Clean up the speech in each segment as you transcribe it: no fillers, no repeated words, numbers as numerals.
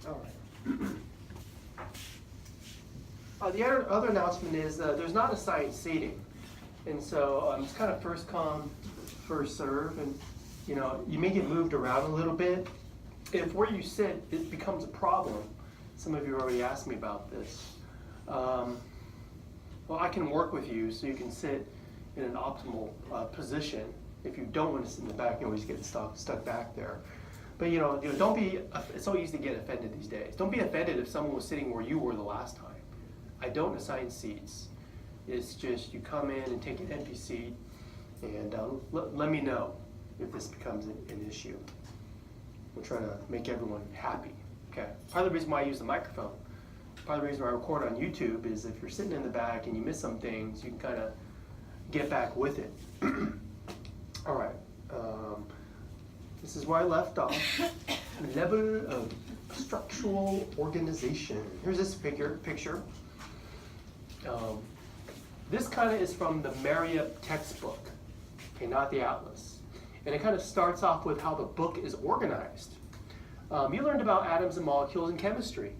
All right. The other announcement is there's not assigned seating, and so it's kind of first come, first serve, and you may get moved around a little bit. If where you sit it becomes a problem, some of you already asked me about this. Well, I can work with you so you can sit in an optimal position. If you don't want to sit in the back, you always get stuck back there. But don't be. It's so easy to get offended these days. Don't be offended if someone was sitting where you were the last time. I don't assign seats. It's just you come in and take an empty seat, and let me know if this becomes an issue. We're trying to make everyone happy. Okay. Part of the reason why I use the microphone, part of the reason why I record on YouTube is if you're sitting in the back and you miss some things, you can kind of get back with it. All right. This is where I left off. Level of structural organization. Here's this picture. This kind of is from the Marriott textbook, okay, not the atlas. And it kind of starts off with how the book is organized. You learned about atoms and molecules in chemistry.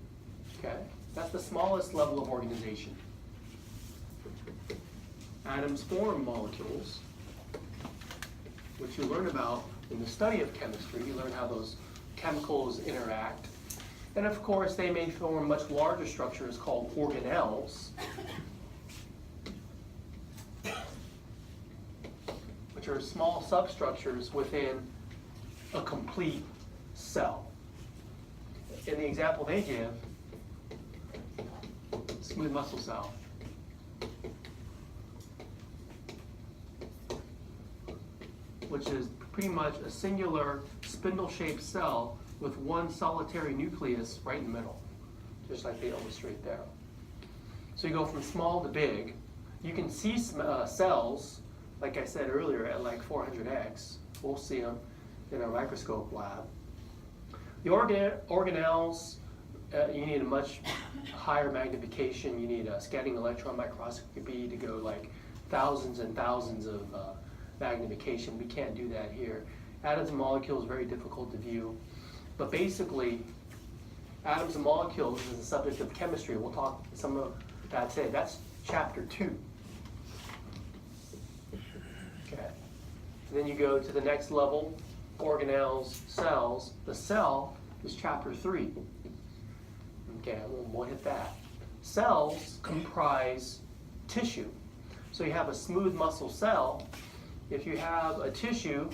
Okay, that's the smallest level of organization. Atoms form molecules, which you learn about in the study of chemistry. You learn how those chemicals interact. And of course, they may form much larger structures called organelles, which are small substructures within a complete cell. In the example they give, smooth muscle cell. Which is pretty much a singular spindle-shaped cell with one solitary nucleus right in the middle, just like they illustrate there. So you go from small to big. You can see cells, like I said earlier, at like 400x. We'll see them in our microscope lab. The organelles, you need a much higher magnification. You need a scanning electron microscopy to go like thousands and thousands of magnification. We can't do that here. Atoms and molecules, very difficult to view. But basically, atoms and molecules is the subject of chemistry. We'll talk some of that today. That's chapter 2. Okay. And then you go to the next level, organelles, cells. The cell is chapter 3. Okay, we'll hit that. Cells comprise tissue. So you have a smooth muscle cell. If you have a tissue,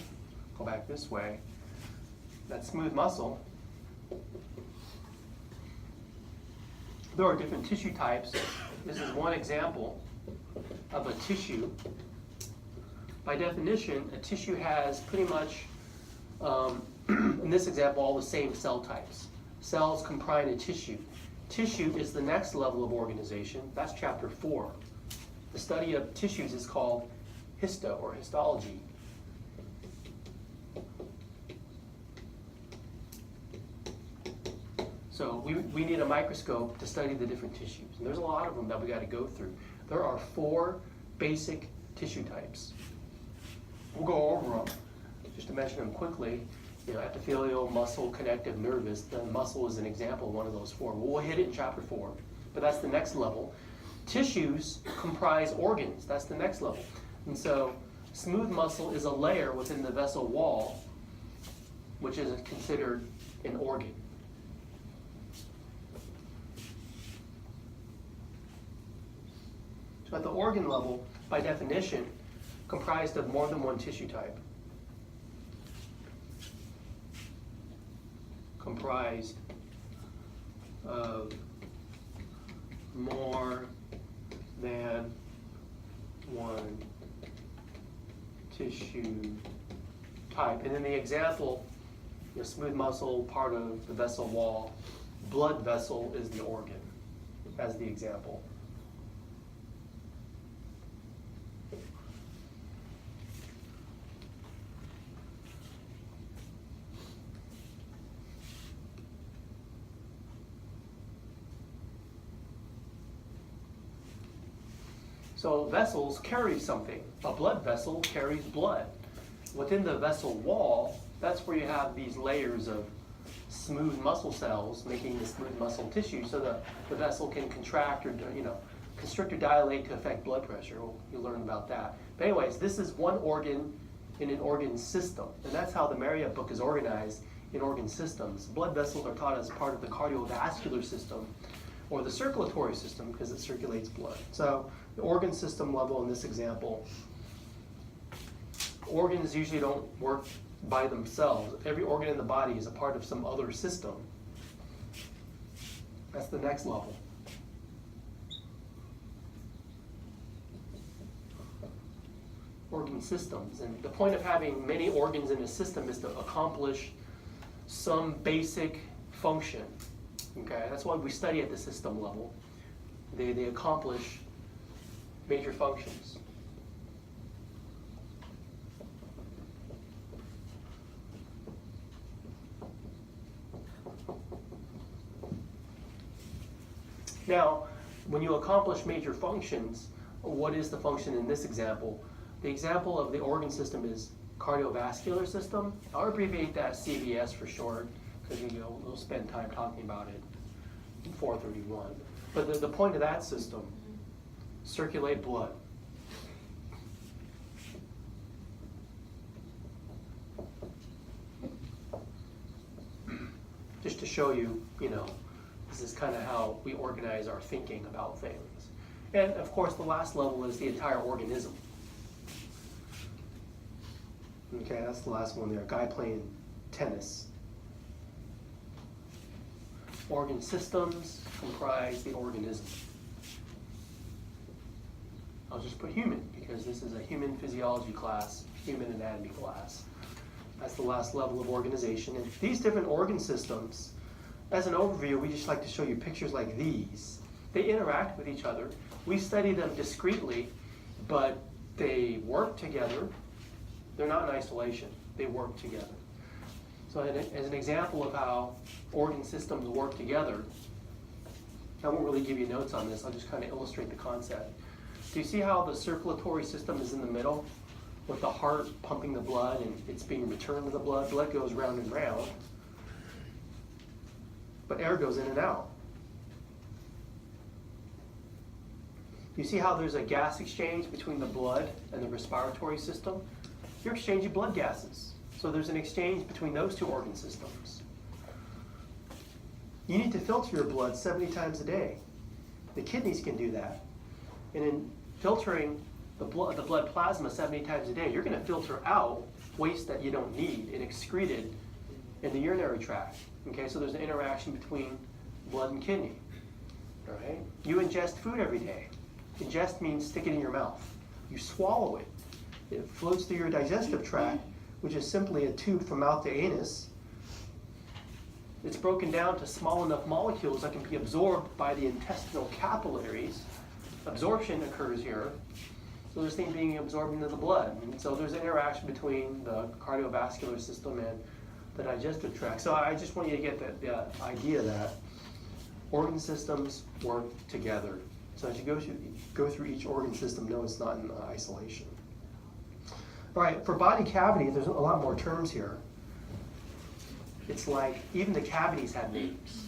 go back this way, that smooth muscle, there are different tissue types. This is one example of a tissue. By definition, a tissue has pretty much, in this example, all the same cell types. Cells comprise a tissue. Tissue is the next level of organization. That's chapter 4. The study of tissues is called histo or histology. So we need a microscope to study the different tissues. And there's a lot of them that we got to go through. There are 4 basic tissue types. We'll go over them, just to mention them quickly. Epithelial, muscle, connective, nervous. The muscle is an example of one of those 4. We'll hit it in chapter 4, but that's the next level. Tissues comprise organs. That's the next level. And so smooth muscle is a layer within the vessel wall, which is considered an organ. So at the organ level, by definition, comprised of more than one tissue type. Comprised of more than one tissue type. And in the example, smooth muscle, part of the vessel wall, blood vessel is the organ, as the example. So vessels carry something. A blood vessel carries blood. Within the vessel wall, that's where you have these layers of smooth muscle cells, making the smooth muscle tissue so the vessel can contract or, constrict or dilate to affect blood pressure. You'll learn about that. But anyways, this is one organ in an organ system, and that's how the Marriott book is organized in organ systems. Blood vessels are taught as part of the cardiovascular system or the circulatory system because it circulates blood. So the organ system level in this example, organs usually don't work by themselves. Every organ in the body is a part of some other system. That's the next level. Organ systems. And the point of having many organs in a system is to accomplish some basic function. Okay, that's what we study at the system level. They accomplish major functions. Now, when you accomplish major functions, what is the function in this example? The example of the organ system is cardiovascular system. I'll abbreviate that CVS for short, because we'll spend time talking about it in 431. But the point of that system, circulate blood. Just to show you, this is kind of how we organize our thinking about things. And of course, the last level is the entire organism. Okay, that's the last one there. Guy playing tennis. Organ systems comprise the organism. I'll just put human because this is a human physiology class, human anatomy class. That's the last level of organization. And these different organ systems, as an overview, we just like to show you pictures like these. They interact with each other. We study them discretely, but they work together. They're not in isolation. They work together. So as an example of how organ systems work together, I won't really give you notes on this. I'll just kind of illustrate the concept. Do you see how the circulatory system is in the middle with the heart pumping the blood and it's being returned to the blood? Blood goes round and round, but air goes in and out. Do you see how there's a gas exchange between the blood and the respiratory system? You're exchanging blood gases. So there's an exchange between those two organ systems. You need to filter your blood 70 times a day. The kidneys can do that. And in filtering the blood plasma 70 times a day, you're going to filter out waste that you don't need and excrete it in the urinary tract. Okay, so there's an interaction between blood and kidney. All right? You ingest food every day. Ingest means stick it in your mouth. You swallow it. It floats through your digestive tract, which is simply a tube from mouth to anus. It's broken down to small enough molecules that can be absorbed by the intestinal capillaries. Absorption occurs here. So there's things being absorbed into the blood. And so there's an interaction between the cardiovascular system and the digestive tract. So I just want you to get the idea that organ systems work together. So as you go through each organ system, no, it's not in isolation. All right, for body cavity, there's a lot more terms here. It's like even the cavities have names.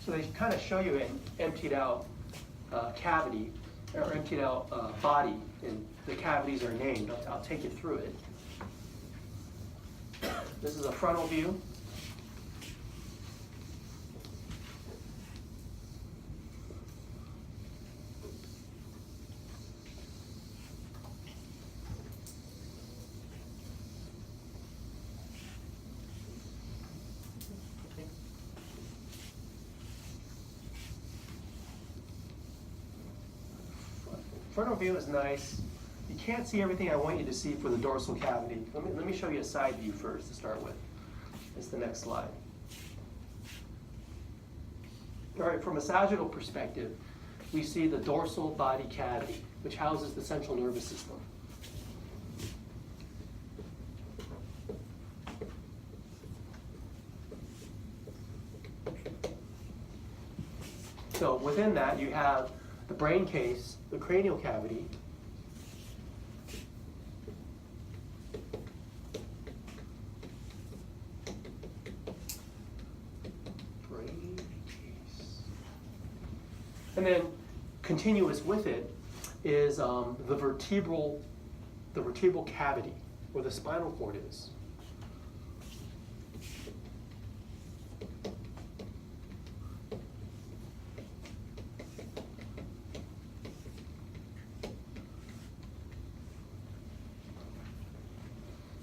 So they kind of show you an emptied out cavity, or emptied out body, and the cavities are named. I'll take you through it. This is a frontal view. Frontal view is nice. You can't see everything I want you to see for the dorsal cavity. Let me show you a side view first to start with. It's the next slide. All right, from a sagittal perspective, we see the dorsal body cavity, which houses the central nervous system. So within that, you have the brain case, the cranial cavity, continuous with it is the vertebral cavity, where the spinal cord is.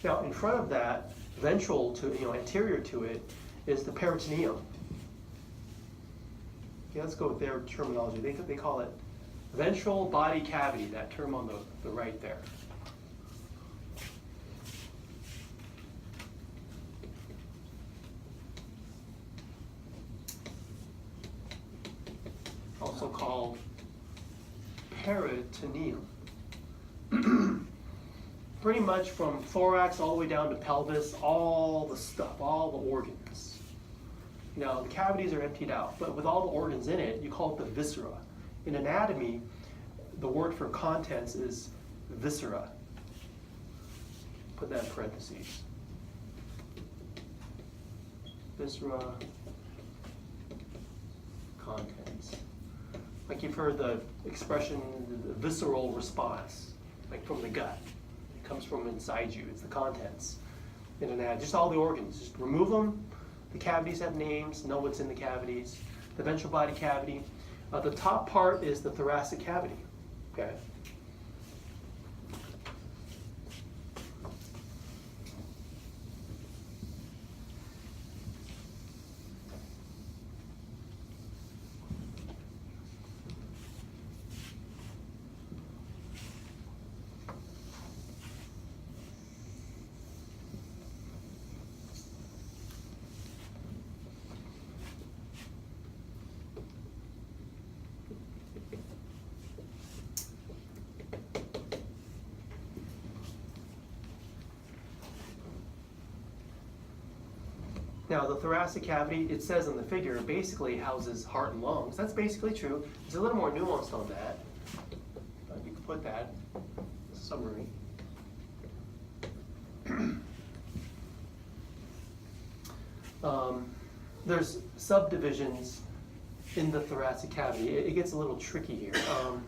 Now, in front of that, ventral to, anterior to it, is the peritoneum. Okay, let's go with their terminology. They call it ventral body cavity, that term on the right there. Also called peritoneum. Pretty much from thorax all the way down to pelvis, all the stuff, all the organs. Now, the cavities are emptied out, but with all the organs in it, you call it the viscera. In anatomy, the word for contents is viscera. Put that in parentheses. Viscera, contents. Like you've heard the expression, the visceral response, like from the gut. Comes from inside you. It's the contents in an ad. Just all the organs. Just remove them. The cavities have names. Know what's in the cavities. The ventral body cavity. The top part is the thoracic cavity. Okay. Now, the thoracic cavity, it says in the figure, basically houses heart and lungs. That's basically true. There's a little more nuanced on that. You can put that as a summary. There's subdivisions in the thoracic cavity. It gets a little tricky here.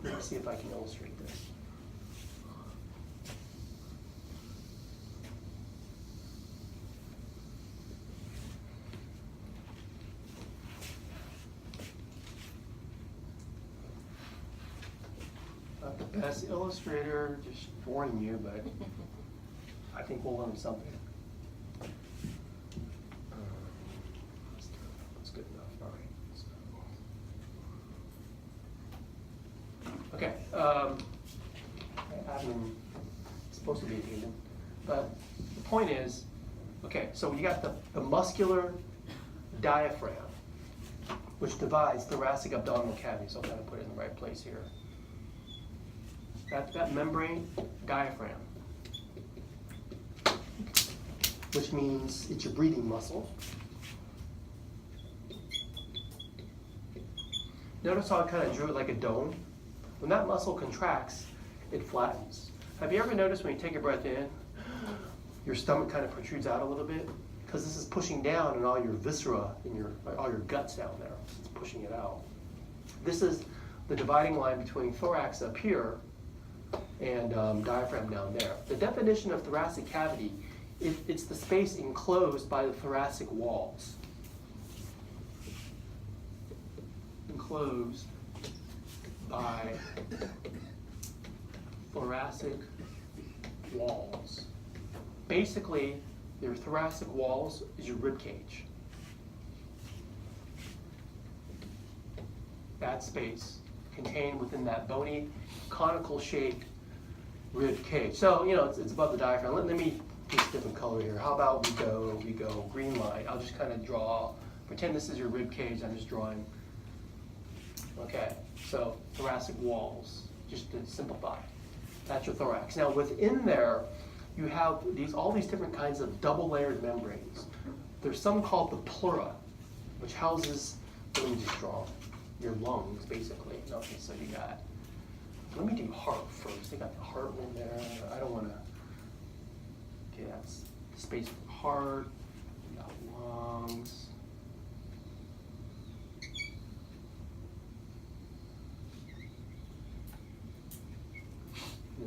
Let me see if I can illustrate this. Not the best illustrator, just warning you, but I think we'll learn something. That's good enough. All right. Okay. I'm supposed to be a human, but the point is, okay. So you got the muscular diaphragm, which divides thoracic abdominal cavity. So I'm going to put it in the right place here. That membrane, diaphragm, which means it's your breathing muscle. Notice how I kind of drew it like a dome? When that muscle contracts, it flattens. Have you ever noticed when you take a breath in, your stomach kind of protrudes out a little bit? Because this is pushing down and all your viscera and all your guts down there. It's pushing it out. This is the dividing line between thorax up here and diaphragm down there. The definition of thoracic cavity, it's the space enclosed by the thoracic walls. Enclosed by thoracic walls. Basically, your thoracic walls is your rib cage. That space contained within that bony, conical shaped rib cage. So, it's above the diaphragm. Let me use a different color here. How about we go green line. I'll just kind of draw, pretend this is your rib cage. I'm just drawing. Okay, so thoracic walls, just to simplify. That's your thorax. Now within there, you have all these different kinds of double layered membranes. There's some called the pleura, which houses, let me just draw your lungs basically. Okay, so you got, let me do heart first. They got the heart in there. I don't want to, okay, that's space for heart. You got lungs.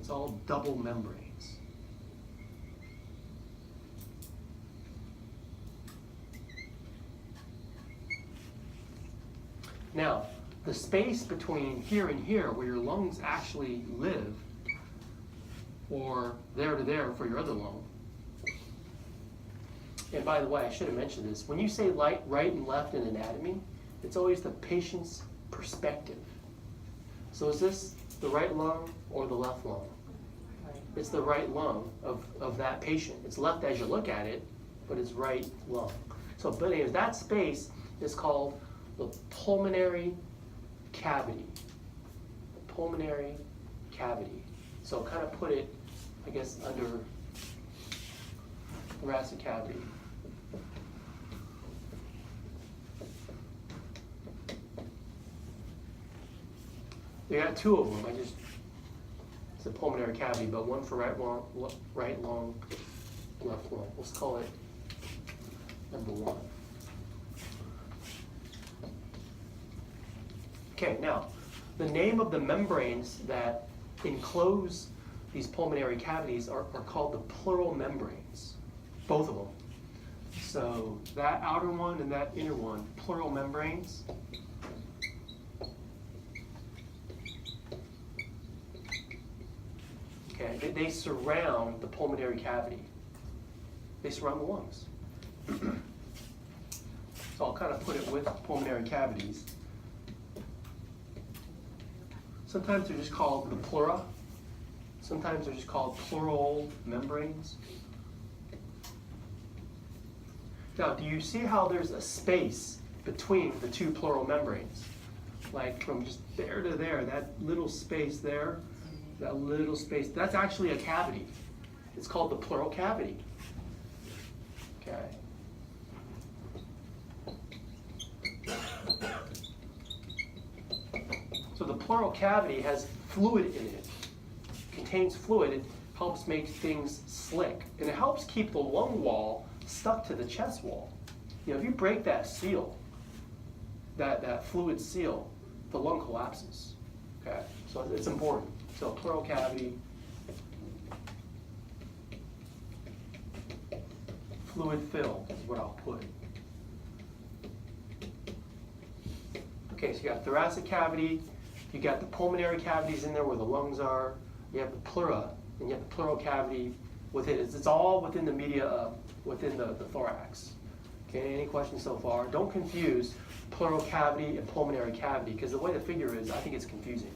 It's all double membranes. Now, the space between here and here, where your lungs actually live, or there to there for your other lung. And by the way, I should have mentioned this. When you say right and left in anatomy, it's always the patient's perspective. So is this the right lung or the left lung? It's the right lung of that patient. It's left as you look at it, but it's right lung. So, but anyways, that space is called the pulmonary cavity. The pulmonary cavity. So kind of put it, I guess, under thoracic cavity. You got two of them. It's a pulmonary cavity, but one for right lung, left lung. Let's call it number 1. Okay, now, the name of the membranes that enclose these pulmonary cavities are called the pleural membranes, both of them. So that outer one and that inner one, pleural membranes. Okay, they surround the pulmonary cavity. They surround the lungs. So I'll kind of put it with pulmonary cavities. Sometimes they're just called the pleura. Sometimes they're just called pleural membranes. Now, do you see how there's a space between the two pleural membranes? Like from just there to there, that little space there, that little space, that's actually a cavity. It's called the pleural cavity. Okay. So the pleural cavity has fluid in it. Contains fluid. It helps make things slick. And it helps keep the lung wall stuck to the chest wall. You know, if you break that seal, that fluid seal, the lung collapses. Okay, so it's important. So pleural cavity, fluid filled is what I'll put. Okay, so you got thoracic cavity, you got the pulmonary cavities in there where the lungs are, you have the pleura, and you have the pleural cavity within it. It's all within the media, within the thorax. Okay, any questions so far? Don't confuse pleural cavity and pulmonary cavity, because the way the figure is, I think it's confusing.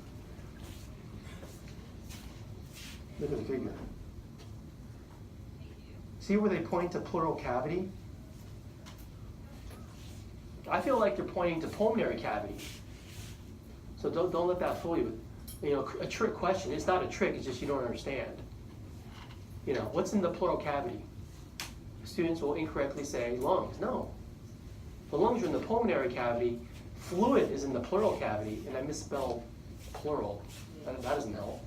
Look at the figure. See where they point to pleural cavity? I feel like they're pointing to pulmonary cavity. So don't let that fool you. You know, a trick question. It's not a trick, it's just you don't understand. You know, what's in the pleural cavity? Students will incorrectly say lungs. No. The lungs are in the pulmonary cavity. Fluid is in the pleural cavity, and I misspelled plural. That doesn't help.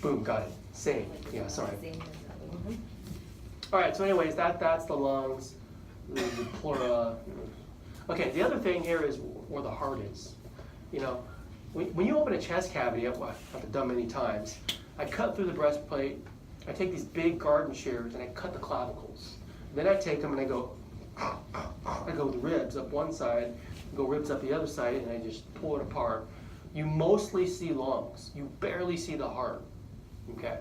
Boom, got it. Same. Yeah, sorry. All right, so anyways, that's the lungs, the pleura. Okay, the other thing here is where the heart is. You know, when you open a chest cavity, I've done many times, I cut through the breastplate, I take these big garden shears and I cut the clavicles. Then I take them and I go the ribs up one side, go ribs up the other side, and I just pull it apart. You mostly see lungs. You barely see the heart. Okay,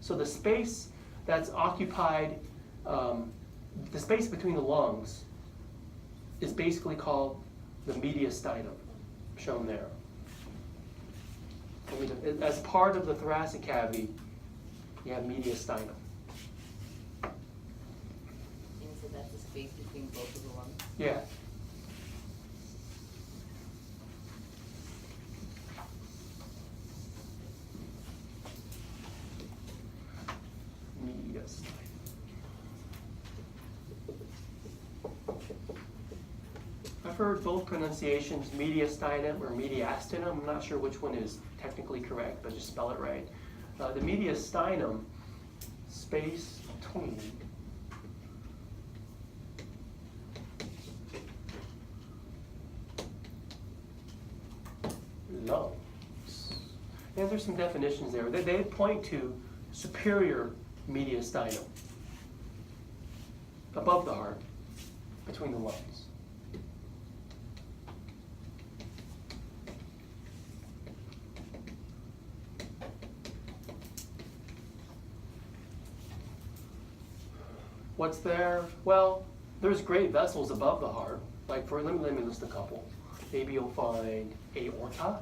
so the space that's occupied, the space between the lungs is basically called the mediastinum, shown there. As part of the thoracic cavity, you have mediastinum. And so that's the space between both of the lungs? Yeah. I've heard both pronunciations, mediastinum or mediastinum. I'm not sure which one is technically correct, but just spell it right. The mediastinum, space between. lungs. And there's some definitions there. They point to superior mediastinum, above the heart, between the lungs. What's there? Well, there's great vessels above the heart. Like let me list a couple. Maybe you'll find aorta,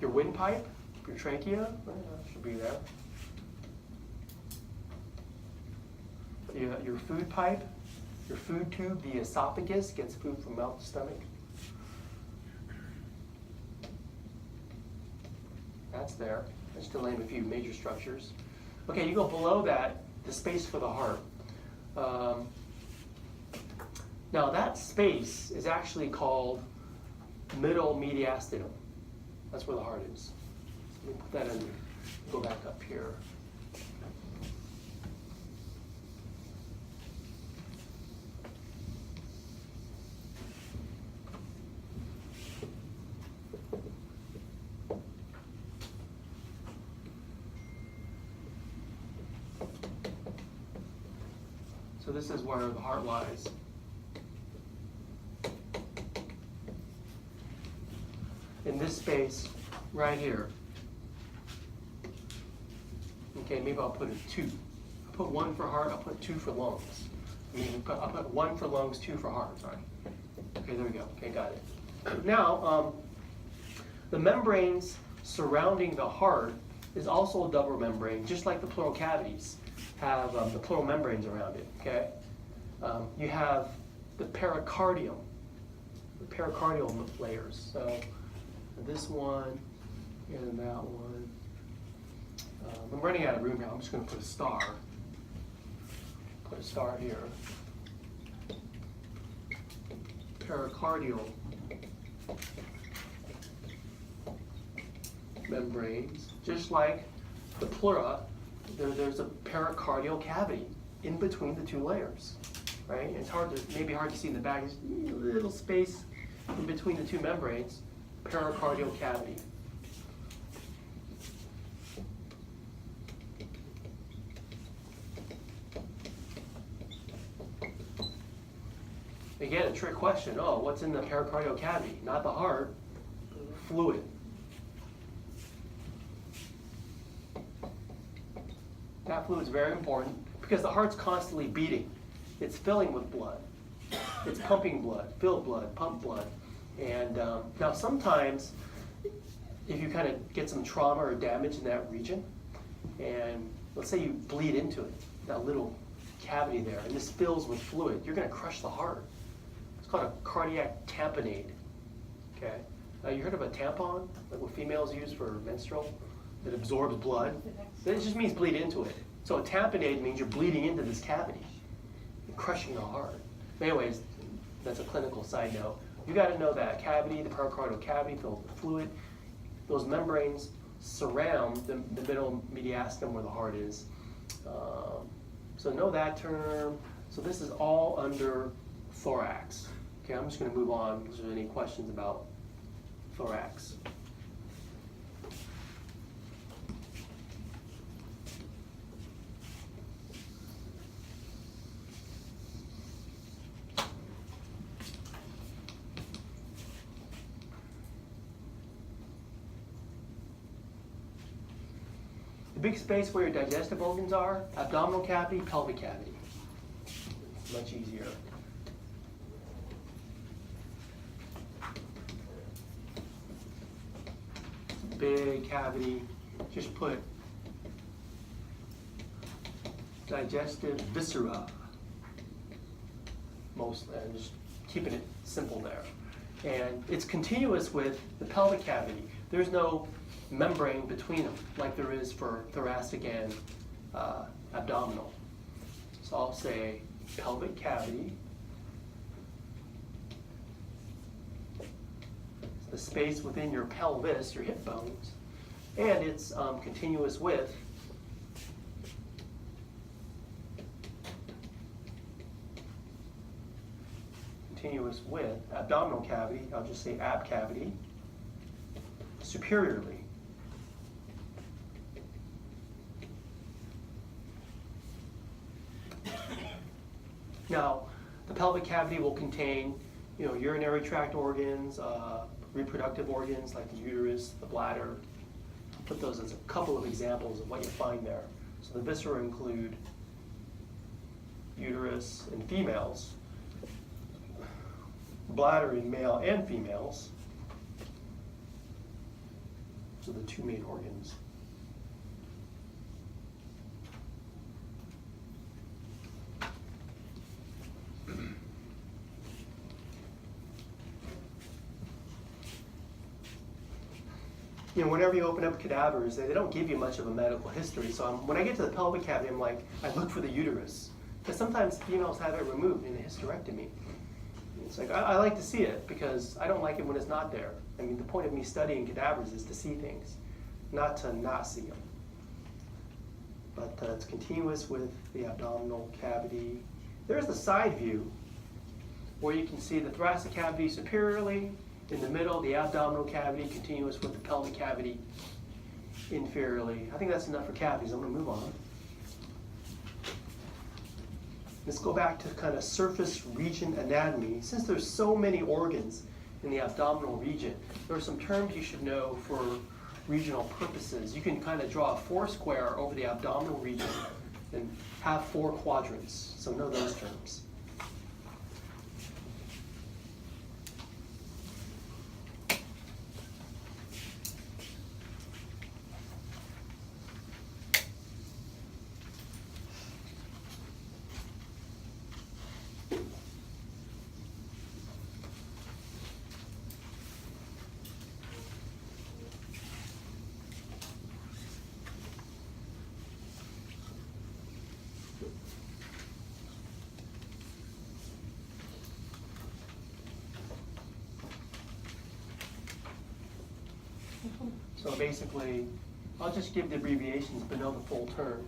your windpipe, your trachea, should be there. Your food pipe, your food tube, the esophagus gets food from mouth to stomach. That's there. Just to name a few major structures. Okay, you go below that, the space for the heart. Now that space is actually called middle mediastinum. That's where the heart is. Let me put that in, go back up here. So this is where the heart lies. In this space right here. Okay, maybe I'll put a 2. I'll put 1 for heart, I'll put 2 for lungs. I'll put 1 for lungs, 2 for heart, sorry. Okay, there we go. Okay, got it. Now, the membranes surrounding the heart is also a double membrane, just like the pleural cavities have the pleural membranes around it, okay? You have the pericardium, the pericardial layers. So this one and that one. I'm running out of room now. I'm just going to put a star. Put a star here. Pericardial membranes, just like the pleura. There's a pericardial cavity in between the 2 layers, right? It's maybe hard to see in the back. There's a little space in between the 2 membranes. Pericardial cavity. Again, a trick question. Oh, what's in the pericardial cavity? Not the heart. Fluid. That fluid is very important because the heart's constantly beating. It's filling with blood. It's pumping blood, fill blood, pump blood. And now sometimes, if you kind of get some trauma or damage in that region, and let's say you bleed into it, that little cavity there, and this fills with fluid, you're going to crush the heart. It's called a cardiac tamponade. Okay, you heard of a tampon, like what females use for menstrual, that absorbs blood? It just means bleed into it. So a tamponade means you're bleeding into this cavity, you're crushing the heart. But anyways, that's a clinical side note. You got to know that cavity, the pericardial cavity filled with fluid, those membranes surround the middle mediastinum where the heart is. So know that term. So this is all under thorax. Okay, I'm just going to move on if there's any questions about thorax. The big space where your digestive organs are, abdominal cavity, pelvic cavity. Much easier. Big cavity, just put digestive viscera, mostly, and just keeping it simple there. And it's continuous with the pelvic cavity. There's no membrane between them like there is for thoracic and abdominal. So I'll say pelvic cavity. It's the space within your pelvis, your hip bones, and it's continuous with continuous with abdominal cavity, I'll just say ab cavity, superiorly. Now, the pelvic cavity will contain, urinary tract organs, reproductive organs like the uterus, the bladder. Put those as a couple of examples of what you find there. So the viscera include uterus in females, bladder in male and females. So the two main organs. Whenever you open up cadavers, they don't give you much of a medical history. So when I get to the pelvic cavity, I'm like, I look for the uterus. Because sometimes females have it removed in a hysterectomy. It's like, I like to see it because I don't like it when it's not there. I mean, the point of me studying cadavers is to see things, not to not see them. But it's continuous with the abdominal cavity. There's the side view where you can see the thoracic cavity superiorly. In the middle, the abdominal cavity continuous with the pelvic cavity inferiorly. I think that's enough for cavities. I'm going to move on. Let's go back to kind of surface region anatomy. Since there's so many organs in the abdominal region, there are some terms you should know for regional purposes. You can kind of draw a four square over the abdominal region and have 4 quadrants. So know those terms. So basically, I'll just give the abbreviations but know the full term.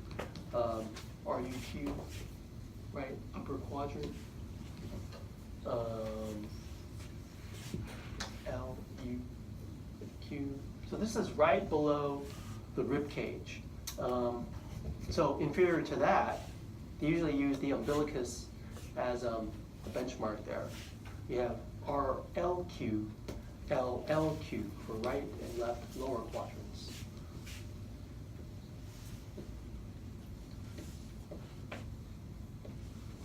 RUQ, right, upper quadrant. LUQ. So this is right below the rib cage. So inferior to that, they usually use the umbilicus as a benchmark there. You have RLQ, LLQ for right and left lower quadrants.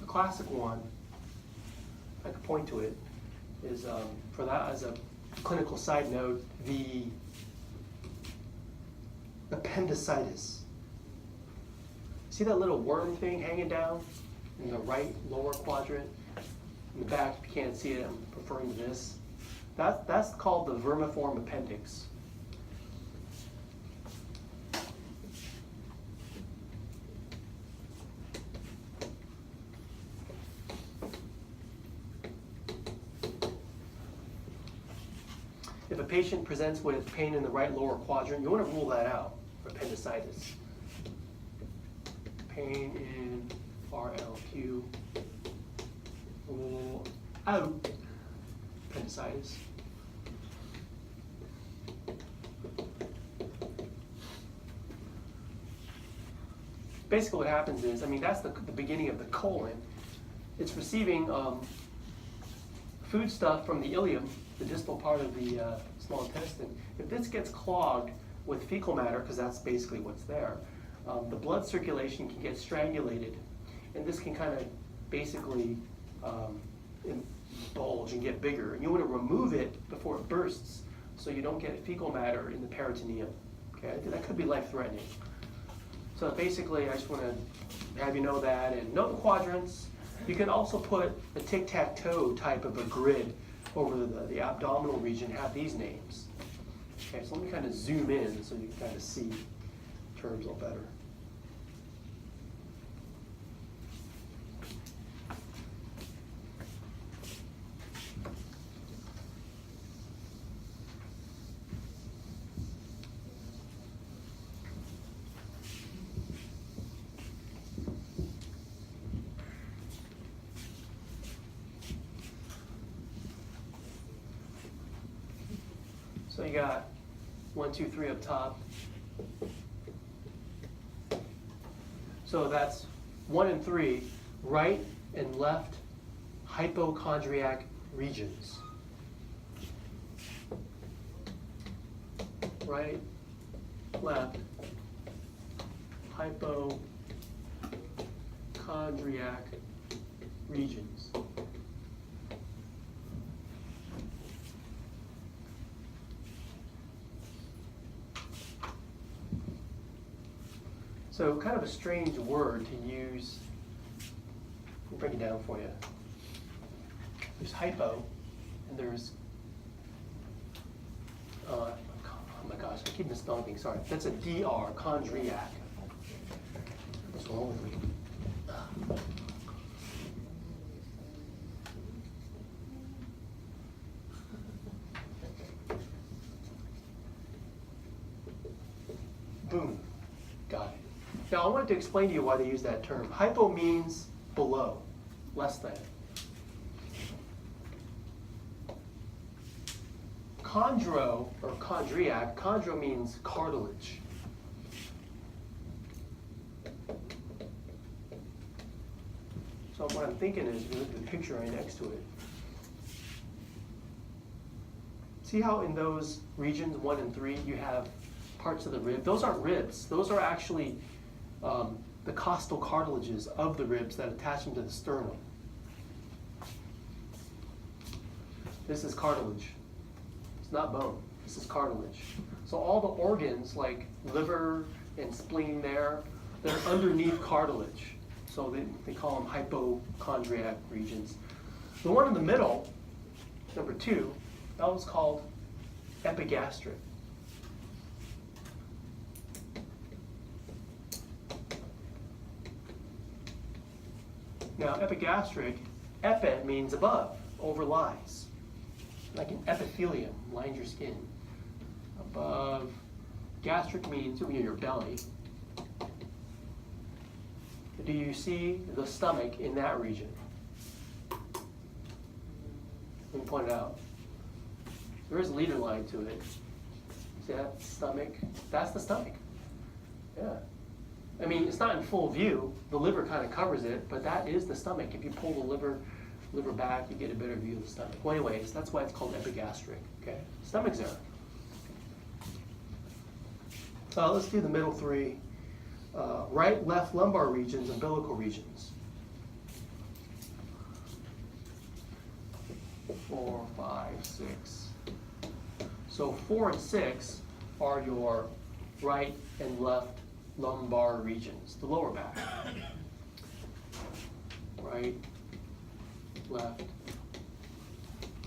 The classic one, I could point to it, is for that as a clinical side note, the appendicitis. See that little worm thing hanging down in the right lower quadrant? In the back, if you can't see it, I'm referring to this. That's called the vermiform appendix. If a patient presents with pain in the right lower quadrant, you want to rule that out for appendicitis. Pain in RLQ, rule out appendicitis. Basically what happens is, that's the beginning of the colon. It's receiving food stuff from the ileum, the distal part of the small intestine. If this gets clogged with fecal matter, because that's basically what's there, the blood circulation can get strangulated, and this can kind of basically bulge and get bigger. And you want to remove it before it bursts so you don't get fecal matter in the peritoneum. Okay, that could be life-threatening. So basically, I just want to have you know that and know the quadrants. You can also put a tic-tac-toe type of a grid over the abdominal region, have these names. Okay, so let me kind of zoom in so you can kind of see terms a little better. So you got 1, 2, 3 up top. So that's 1 and 3, right and left hypochondriac regions. Right, left hypochondriac regions. So kind of a strange word to use. We'll break it down for you. There's hypo, and there's, oh my gosh, I keep misspelling things, sorry. That's a DR, chondriac. What's wrong with me? Boom, got it. Now I wanted to explain to you why they use that term. Hypo means below, less than. Chondro, or chondriac, chondro means cartilage. So what I'm thinking is, if you look at the picture right next to it, see how in those regions 1 and 3 you have parts of the rib? Those aren't ribs. Those are actually the costal cartilages of the ribs that attach them to the sternum. This is cartilage. It's not bone. This is cartilage. So all the organs like liver and spleen they're underneath cartilage. So they call them hypochondriac regions. The one in the middle, number 2, that was called epigastric. Now epigastric, epi means above, overlies. Like an epithelium, lines your skin. Above. Gastric means your belly. Do you see the stomach in that region? Let me point it out. There is a leader line to it. See that stomach? That's the stomach. Yeah. I mean, it's not in full view. The liver kind of covers it, but that is the stomach. If you pull the liver back, you get a better view of the stomach. Well, anyways, that's why it's called epigastric. Okay, stomach's there. Let's do the middle 3. Right, left lumbar regions, umbilical regions. 4, 5, 6. So 4 and 6 are your right and left lumbar regions, the lower back. Right, left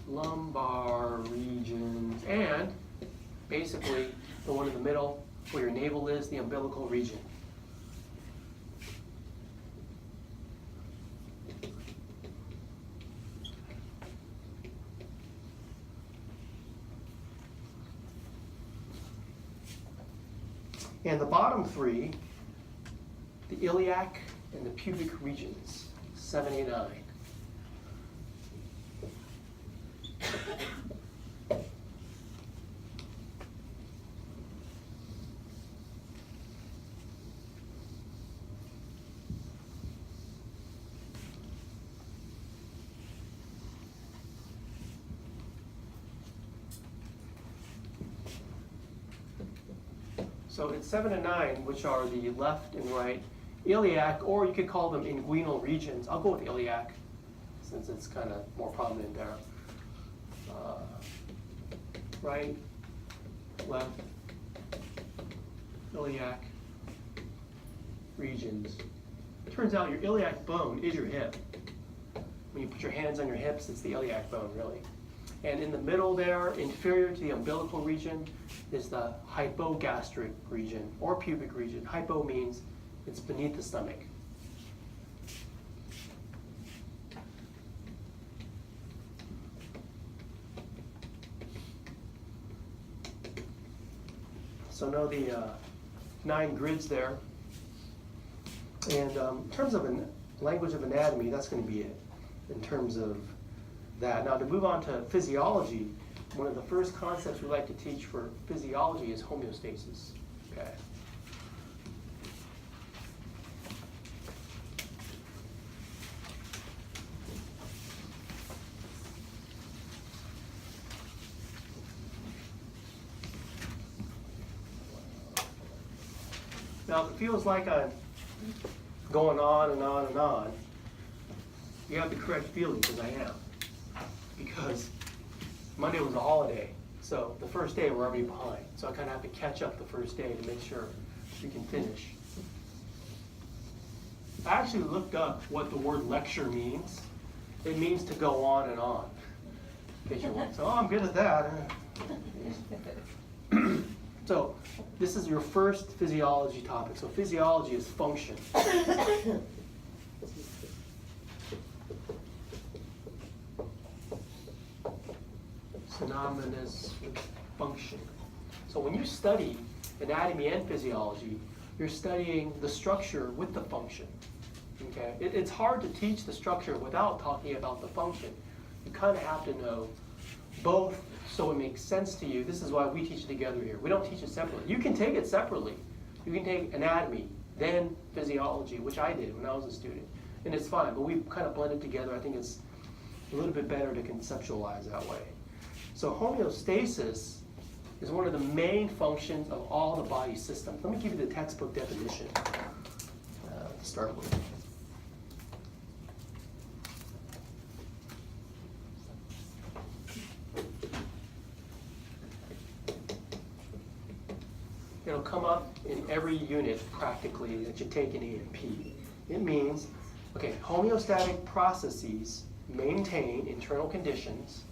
lumbar regions, and basically the one in the middle where your navel is, the umbilical region. And the bottom 3, the iliac and the pubic regions, 7, 8, 9. So it's 7 and 9, which are the left and right iliac, or you could call them inguinal regions. I'll go with iliac, since it's kind of more prominent there. Right, left, iliac regions. It turns out your iliac bone is your hip. When you put your hands on your hips, it's the iliac bone, really. And in the middle there, inferior to the umbilical region, is the hypogastric region, or pubic region. Hypo means it's beneath the stomach. So know the 9 grids there. And in terms of language of anatomy, that's going to be it in terms of that. Now to move on to physiology, one of the first concepts we like to teach for physiology is homeostasis. Okay. Now, if it feels like I'm going on and on and on, you have the correct feeling, because I am. Because Monday was a holiday, so the first day we're already behind. So I kind of have to catch up the first day to make sure we can finish. I actually looked up what the word lecture means. It means to go on and on. In case you're wondering, so, oh, I'm good at that. So this is your first physiology topic. So physiology is function. Synonymous with function. So when you study anatomy and physiology, you're studying the structure with the function. Okay? It's hard to teach the structure without talking about the function. You kind of have to know both so it makes sense to you. This is why we teach it together here. We don't teach it separately. You can take it separately. You can take anatomy, then physiology, which I did when I was a student. And it's fine, but we kind of blend it together. I think it's a little bit better to conceptualize that way. So homeostasis is one of the main functions of all the body systems. Let me give you the textbook definition to start with. It'll come up in every unit practically that you take in A&P. It means, okay, homeostatic processes maintain internal conditions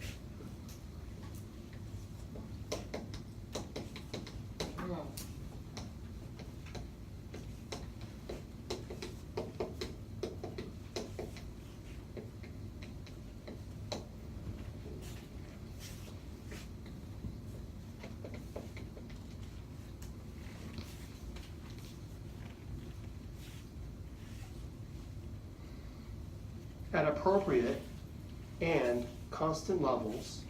at appropriate and constant levels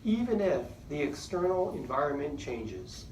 even if the external environment changes.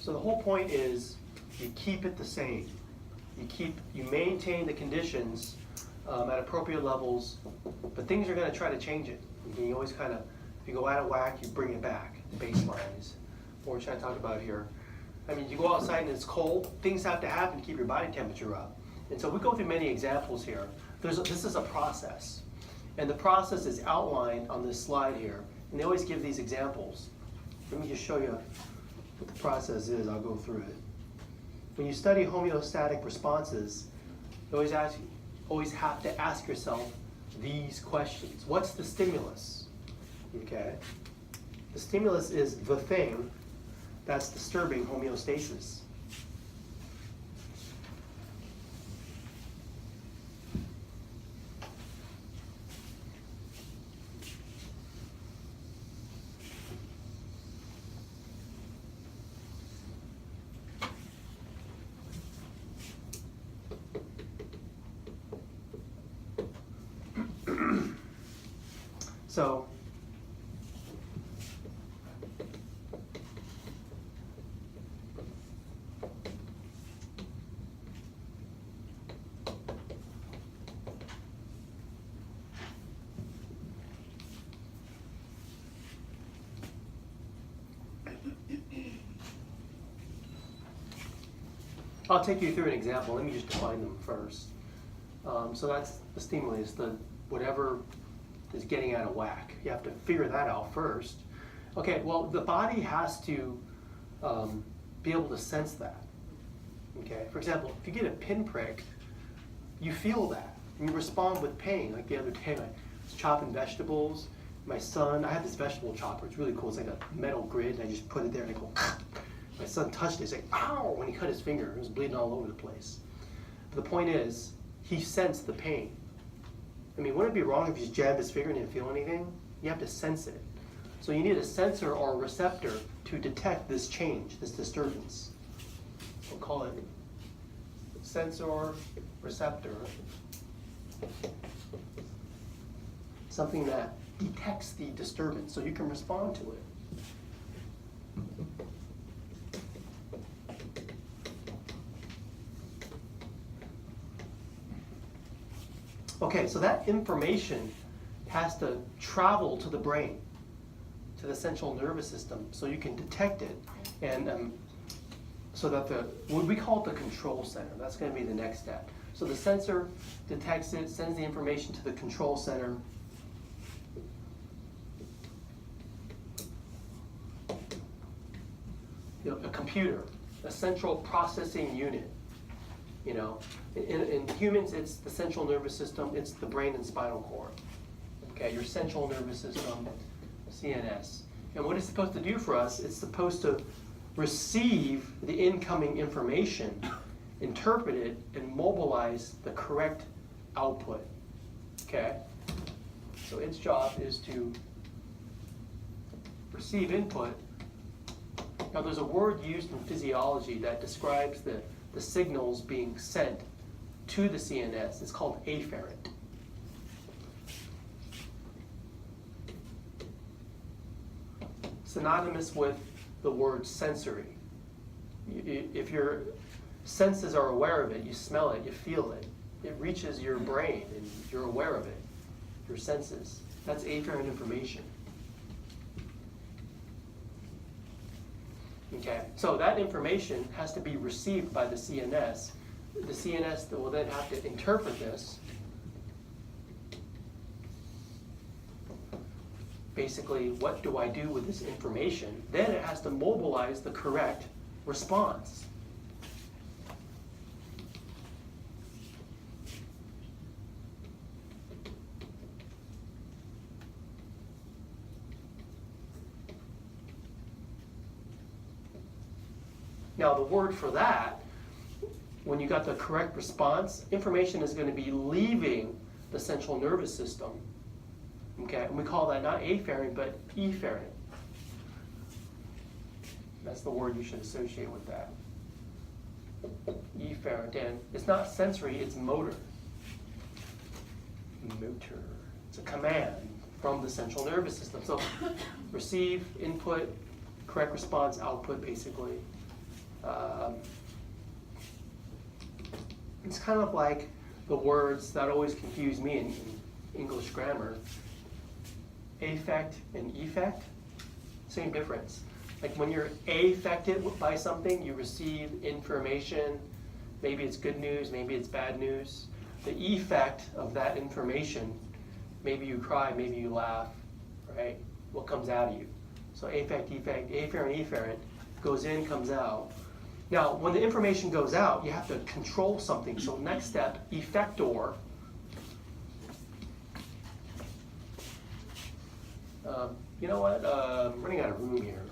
So the whole point is you keep it the same. You maintain the conditions at appropriate levels, but things are going to try to change it. You always kind of, if you go out of whack, you bring it back. The baseline is what we're trying to talk about here. I mean, you go outside and it's cold, things have to happen to keep your body temperature up. And so we go through many examples here. This is a process. And the process is outlined on this slide here. And they always give these examples. Let me just show you what the process is. I'll go through it. When you study homeostatic responses, you always have to ask yourself these questions. What's the stimulus? Okay. The stimulus is the thing that's disturbing homeostasis. So I'll take you through an example. Let me just define them first. So that's the stimulus, the whatever is getting out of whack. You have to figure that out first. Okay, well, the body has to be able to sense that. Okay, for example, if you get a pinprick, you feel that. And you respond with pain. Like the other day, I was chopping vegetables. My son, I have this vegetable chopper. It's really cool. It's like a metal grid. And I just put it there and I go, my son touched it. He's like, ow, when he cut his finger. It was bleeding all over the place. But the point is, he sensed the pain. I mean, wouldn't it be wrong if he just jabbed his finger and didn't feel anything? You have to sense it. So you need a sensor or a receptor to detect this change, this disturbance. We'll call it sensor, receptor. Something that detects the disturbance so you can respond to it. Okay, so that information has to travel to the brain, to the central nervous system, so you can detect it, and so that what we call it the control center. That's going to be the next step. So the sensor detects it, sends the information to the control center. You know, a computer, a central processing unit. You know, in humans, it's the central nervous system, it's the brain and spinal cord. Okay, your central nervous system, CNS. And what it's supposed to do for us, it's supposed to receive the incoming information, interpret it, and mobilize the correct output. Okay? So its job is to receive input. Now there's a word used in physiology that describes the signals being sent to the CNS. It's called afferent. Synonymous with the word sensory. If your senses are aware of it, you smell it, you feel it, it reaches your brain and you're aware of it, your senses. That's afferent information. Okay, so that information has to be received by the CNS. The CNS will then have to interpret this. Basically, what do I do with this information? Then it has to mobilize the correct response. Now, the word for that, when you got the correct response, information is going to be leaving the central nervous system. Okay, and we call that not afferent, but efferent. That's the word you should associate with that. Efferent, and it's not sensory, it's motor. Motor. It's a command from the central nervous system. So receive, input, correct response, output, basically. It's kind of like the words that always confuse me in English grammar. Affect and effect, same difference. Like when you're affected by something, you receive information. Maybe it's good news, maybe it's bad news. The effect of that information, maybe you cry, maybe you laugh, right? What comes out of you. So affect, effect, afferent, efferent, goes in, comes out. Now, when the information goes out, you have to control something. So next step, effector. You know what? I'm running out of room here.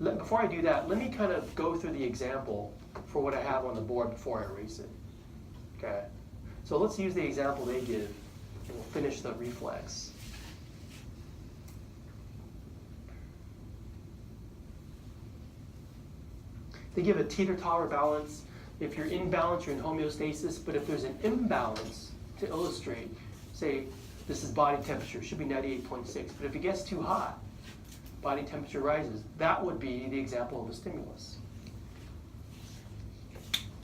Before I do that, let me kind of go through the example for what I have on the board before I erase it. Okay? So let's use the example they give, and we'll finish the reflex. They give a teeter-totter balance. If you're in balance, you're in homeostasis. But if there's an imbalance, to illustrate, say this is body temperature, should be 98.6. But if it gets too hot, body temperature rises. That would be the example of a stimulus.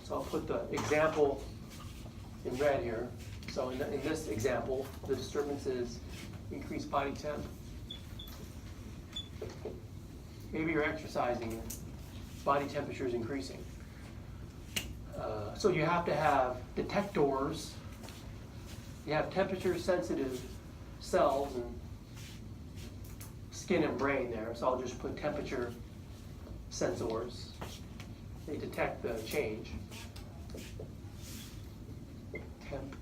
So I'll put the example in red here. So in this example, the disturbance is increased body temp. Maybe you're exercising body temperature is increasing. So you have to have detectors. You have temperature-sensitive cells and skin and brain there. So I'll just put temperature sensors. They detect the change. Temp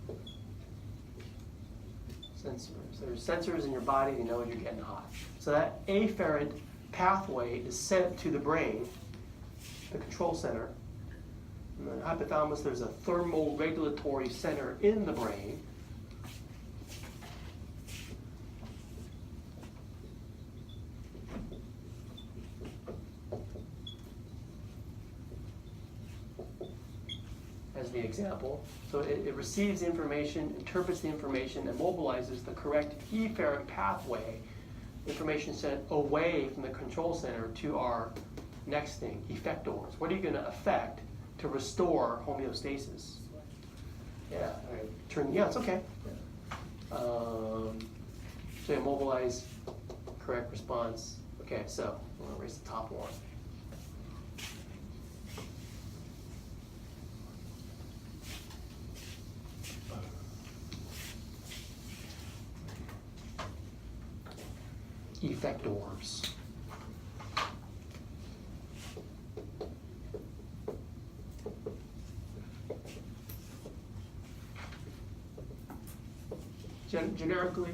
sensors. There's sensors in your body that know when you're getting hot. So that afferent pathway is sent to the brain, the control center. In the hypothalamus, there's a thermoregulatory center in the brain. As the example. So it receives information, interprets the information, and mobilizes the correct efferent pathway, information sent away from the control center to our next thing, effectors. What are you going to affect to restore homeostasis? Yeah, all right. Yeah, it's okay. So you mobilize, correct response. Okay, so I'm going to erase the top one. Effectors. Generically,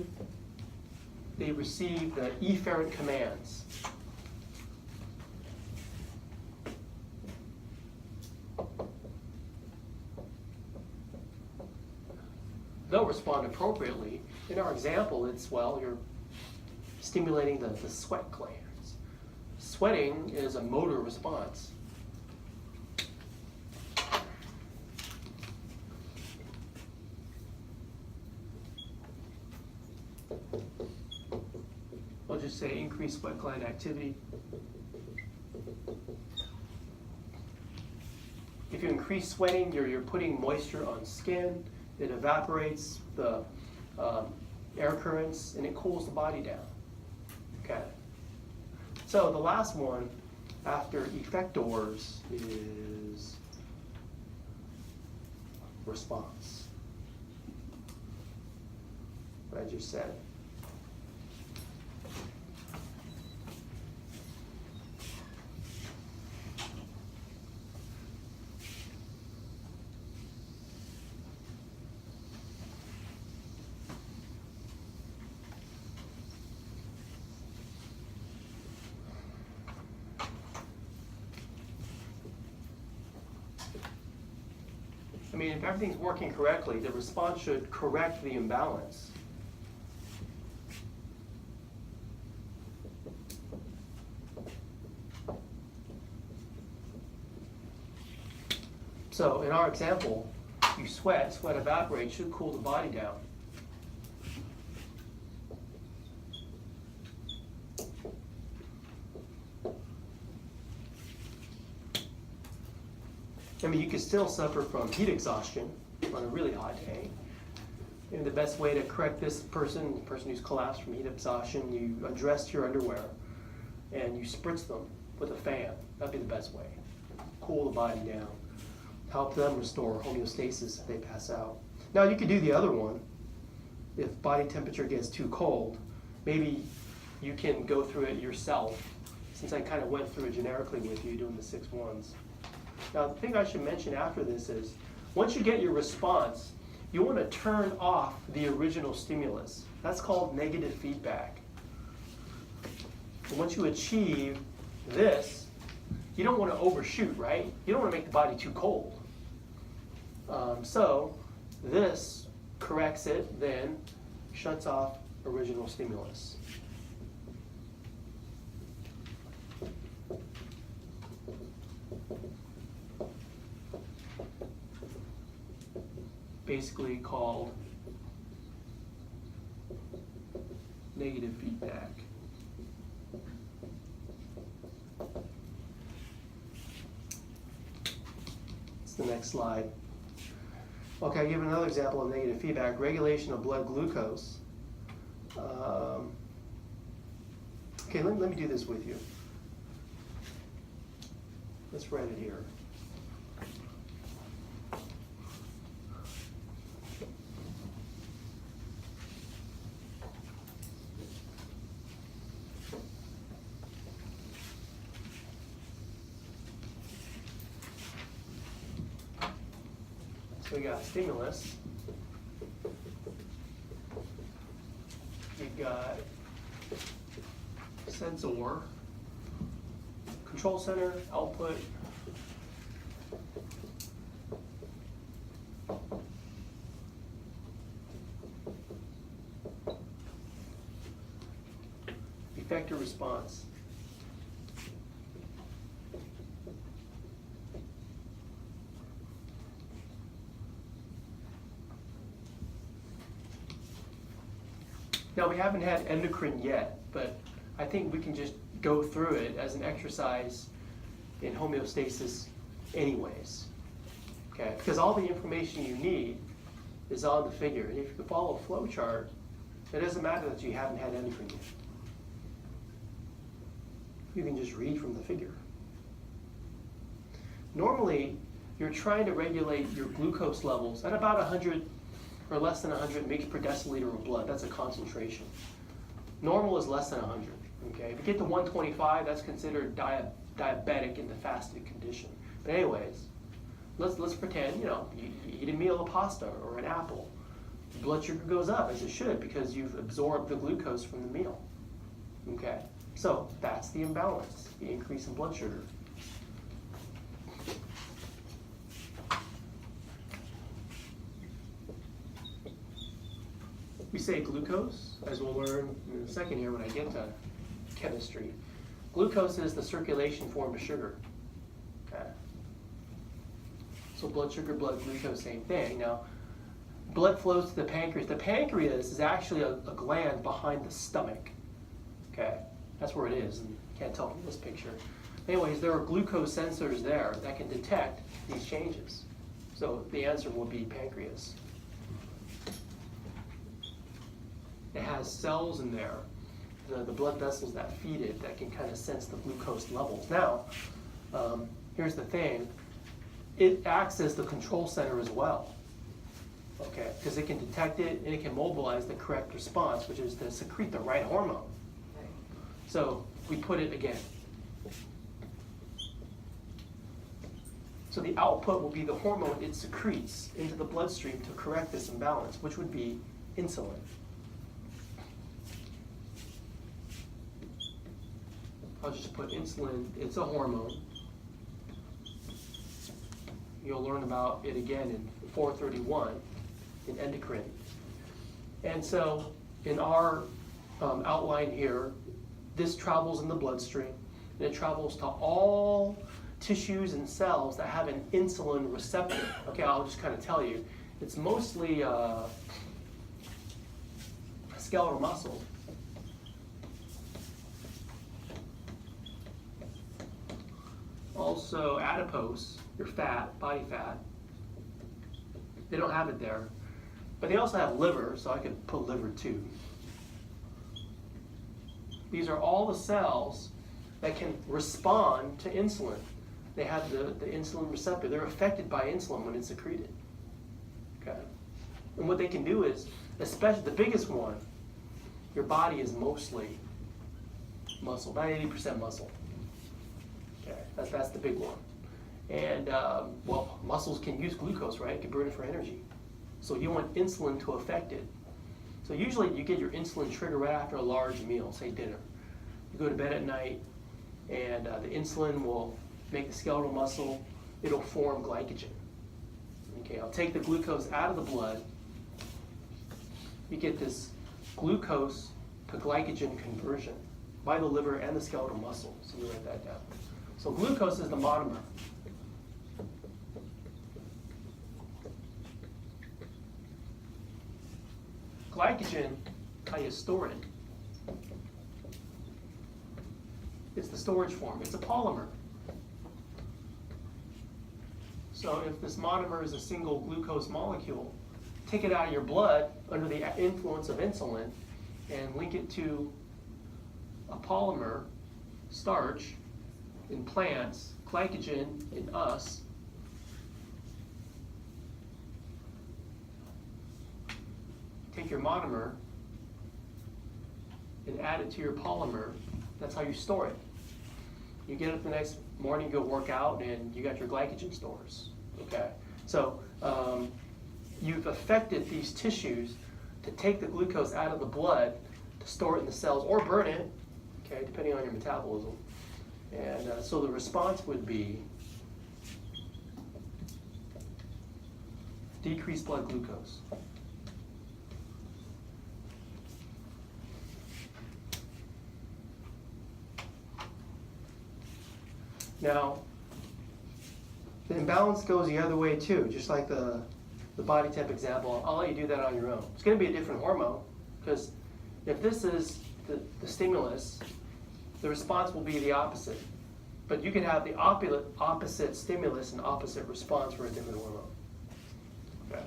they receive the efferent commands. They'll respond appropriately. In our example, it's, well, you're stimulating the sweat glands. Sweating is a motor response. I'll just say increased sweat gland activity. If you increase sweating, you're putting moisture on skin. It evaporates the air currents and it cools the body down. Okay. So the last one after effectors is response. What I just said. I mean, if everything's working correctly, the response should correct the imbalance. So in our example, you sweat evaporates, should cool the body down. I mean, you can still suffer from heat exhaustion on a really hot day. And the best way to correct this person, the person who's collapsed from heat exhaustion, you undress your underwear and you spritz them with a fan. That'd be the best way. Cool the body down. Help them restore homeostasis if they pass out. Now you could do the other one. If body temperature gets too cold, maybe you can go through it yourself, since I kind of went through it generically with you doing the 6 ones. Now, the thing I should mention after this is, once you get your response, you want to turn off the original stimulus. That's called negative feedback. And once you achieve this, you don't want to overshoot, right? You don't want to make the body too cold. So this corrects it, then shuts off original stimulus. Basically called negative feedback. It's the next slide. Okay, I'll give another example of negative feedback. Regulation of blood glucose. Okay, let me do this with you. Let's write it here. So we got stimulus. We got sensor, control center, output, effector response. Now we haven't had endocrine yet, but I think we can just go through it as an exercise in homeostasis anyways. Okay, because all the information you need is on the figure. And if you can follow a flow chart, it doesn't matter that you haven't had endocrine yet. You can just read from the figure. Normally, you're trying to regulate your glucose levels at about 100 or less than 100 mg per deciliter of blood. That's a concentration. Normal is less than 100. Okay, if you get to 125, that's considered diabetic in the fasted condition. But anyways, let's pretend you eat a meal of pasta or an apple. Blood sugar goes up as it should because you've absorbed the glucose from the meal. Okay, so that's the imbalance, the increase in blood sugar. We say glucose, as we'll learn in a second here when I get to chemistry. Glucose is the circulation form of sugar. Okay. So blood sugar, blood glucose, same thing. Now, blood flows to the pancreas. The pancreas is actually a gland behind the stomach. Okay, that's where it is, and you can't tell from this picture. Anyways, there are glucose sensors there that can detect these changes. So the answer will be pancreas. It has cells in there, the blood vessels that feed it, that can kind of sense the glucose levels. Now, here's the thing. It acts as the control center as well, okay? Because it can detect it and it can mobilize the correct response, which is to secrete the right hormone. So we put it again. So the output will be the hormone it secretes into the bloodstream to correct this imbalance, which would be insulin. I'll just put insulin, it's a hormone. You'll learn about it again in 431 in endocrine. And so in our outline here, this travels in the bloodstream, and it travels to all tissues and cells that have an insulin receptor. Okay, I'll just kind of tell you. It's mostly skeletal muscle. Also adipose, your fat, body fat. They don't have it there. But they also have liver, so I could put liver too. These are all the cells that can respond to insulin. They have the insulin receptor. They're affected by insulin when it's secreted. Okay? And what they can do is, especially the biggest one, your body is mostly muscle, about 80% muscle. Okay, that's the big one. And, well, muscles can use glucose, right? It can burn it for energy. So you want insulin to affect it. So usually you get your insulin trigger right after a large meal, say dinner. You go to bed at night, and the insulin will make the skeletal muscle, it'll form glycogen. Okay, I'll take the glucose out of the blood. You get this glucose to glycogen conversion by the liver and the skeletal muscle. So you write that down. So glucose is the monomer. Glycogen, how you store it. It's the storage form. It's a polymer. So if this monomer is a single glucose molecule, take it out of your blood under the influence of insulin and link it to a polymer, starch, in plants, glycogen in us. Take your monomer and add it to your polymer. That's how you store it. You get up the next morning, go work out, and you got your glycogen stores. Okay, so you've affected these tissues to take the glucose out of the blood to store it in the cells or burn it. Okay, depending on your metabolism. And so the response would be decreased blood glucose. Now, the imbalance goes the other way too, just like the body temp example. I'll let you do that on your own. It's going to be a different hormone, because if this is the stimulus, the response will be the opposite. But you can have the opposite stimulus and opposite response for a different hormone. Okay.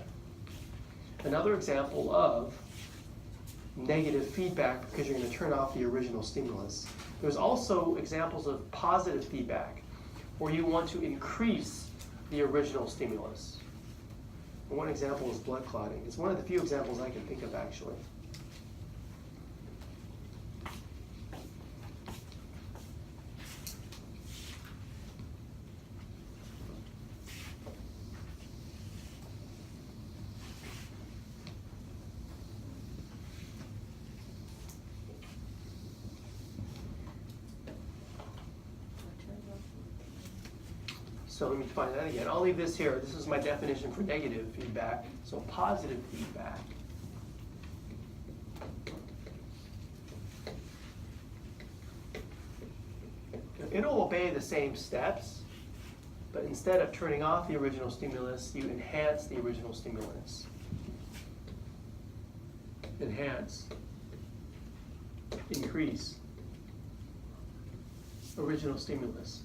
Another example of negative feedback, because you're going to turn off the original stimulus. There's also examples of positive feedback, where you want to increase the original stimulus. And one example is blood clotting. It's one of the few examples I can think of, actually. So let me define that again. I'll leave this here. This is my definition for negative feedback. So positive feedback. It'll obey the same steps, but instead of turning off the original stimulus, you enhance the original stimulus. Enhance. Increase. Original stimulus.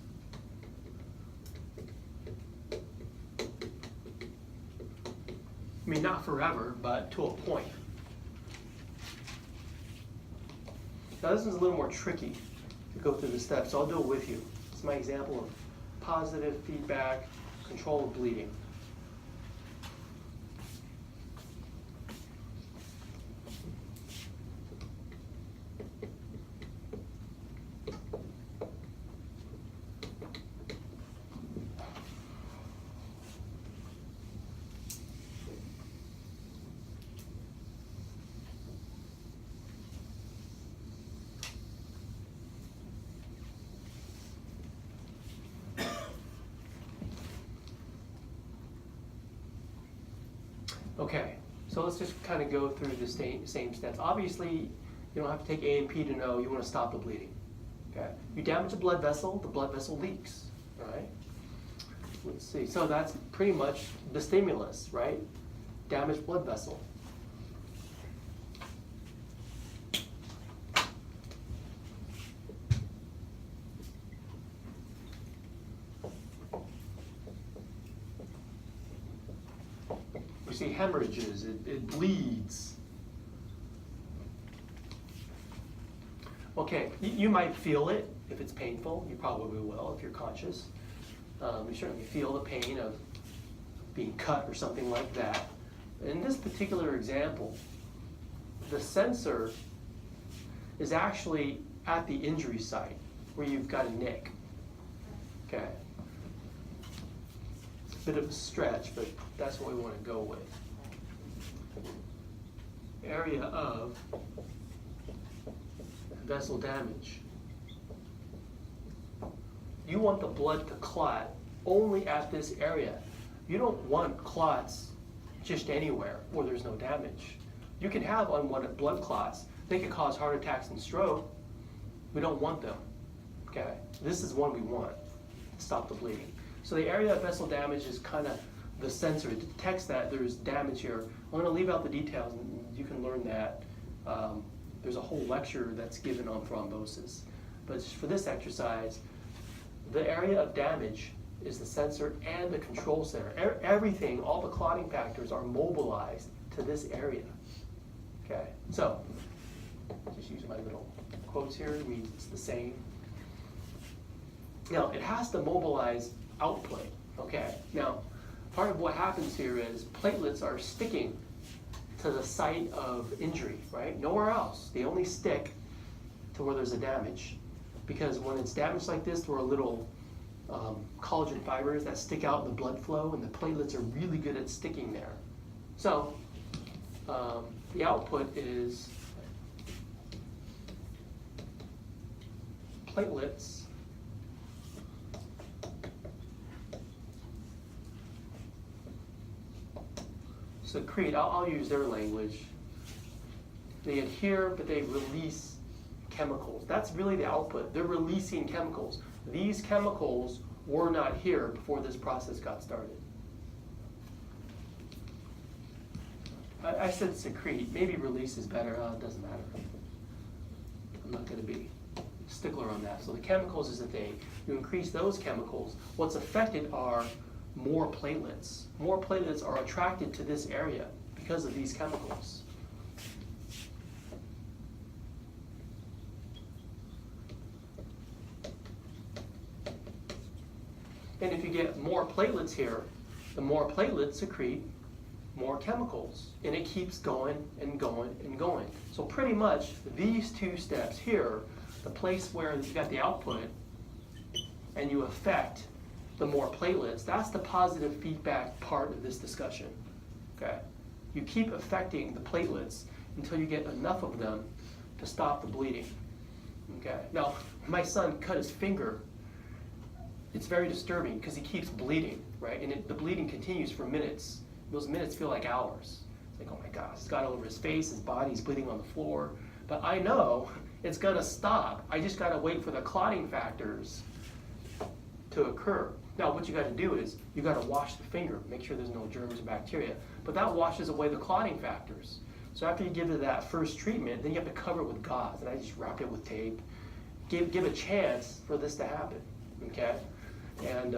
I mean, not forever, but to a point. Now this is a little more tricky to go through the steps, so I'll do it with you. It's my example of positive feedback, control of bleeding. Okay, so let's just kind of go through the same steps. Obviously, you don't have to take A and P to know you want to stop the bleeding. Okay, you damage a blood vessel, the blood vessel leaks. All right. Let's see. So that's pretty much the stimulus, right? Damaged blood vessel. We see hemorrhages, it bleeds. Okay, you might feel it if it's painful. You probably will if you're conscious. You certainly feel the pain of being cut or something like that. In this particular example, the sensor is actually at the injury site where you've got a nick. Okay. Bit of a stretch, but that's what we want to go with. Area of vessel damage. You want the blood to clot only at this area. You don't want clots just anywhere where there's no damage. You can have unwanted blood clots. They can cause heart attacks and stroke. We don't want them. Okay? This is one we want to stop the bleeding. So the area of vessel damage is kind of the sensor. It detects that there's damage here. I'm going to leave out the details, and you can learn that. There's a whole lecture that's given on thrombosis. But just for this exercise, the area of damage is the sensor and the control center. Everything, all the clotting factors are mobilized to this area. Okay, so just use my little quotes here. It means it's the same. Now, it has to mobilize output, okay? Now, part of what happens here is platelets are sticking to the site of injury, right? Nowhere else. They only stick to where there's a damage. Because when it's damaged like this, there are little collagen fibers that stick out in the blood flow, and the platelets are really good at sticking there. So, the output is platelets secrete, I'll use their language. They adhere, but they release chemicals. That's really the output. They're releasing chemicals. These chemicals were not here before this process got started. I said secrete. Maybe release is better. It doesn't matter. I'm not going to be a stickler on that. So the chemicals is the thing. You increase those chemicals. What's affected are more platelets. More platelets are attracted to this area because of these chemicals. And if you get more platelets here, the more platelets secrete more chemicals. And it keeps going and going and going. So pretty much these two steps here, the place where you got the output and you affect the more platelets, that's the positive feedback part of this discussion. Okay? You keep affecting the platelets until you get enough of them to stop the bleeding. Okay? Now, my son cut his finger. It's very disturbing because he keeps bleeding, right? And the bleeding continues for minutes. Those minutes feel like hours. It's like, oh my gosh, it's got all over his face, his body, he's bleeding on the floor. But I know it's gonna stop. I just gotta wait for the clotting factors to occur. Now, what you gotta do is, you gotta wash the finger, make sure there's no germs or bacteria. But that washes away the clotting factors. So after you give it that first treatment, then you have to cover it with gauze. And I just wrap it with tape. Give a chance for this to happen, okay? And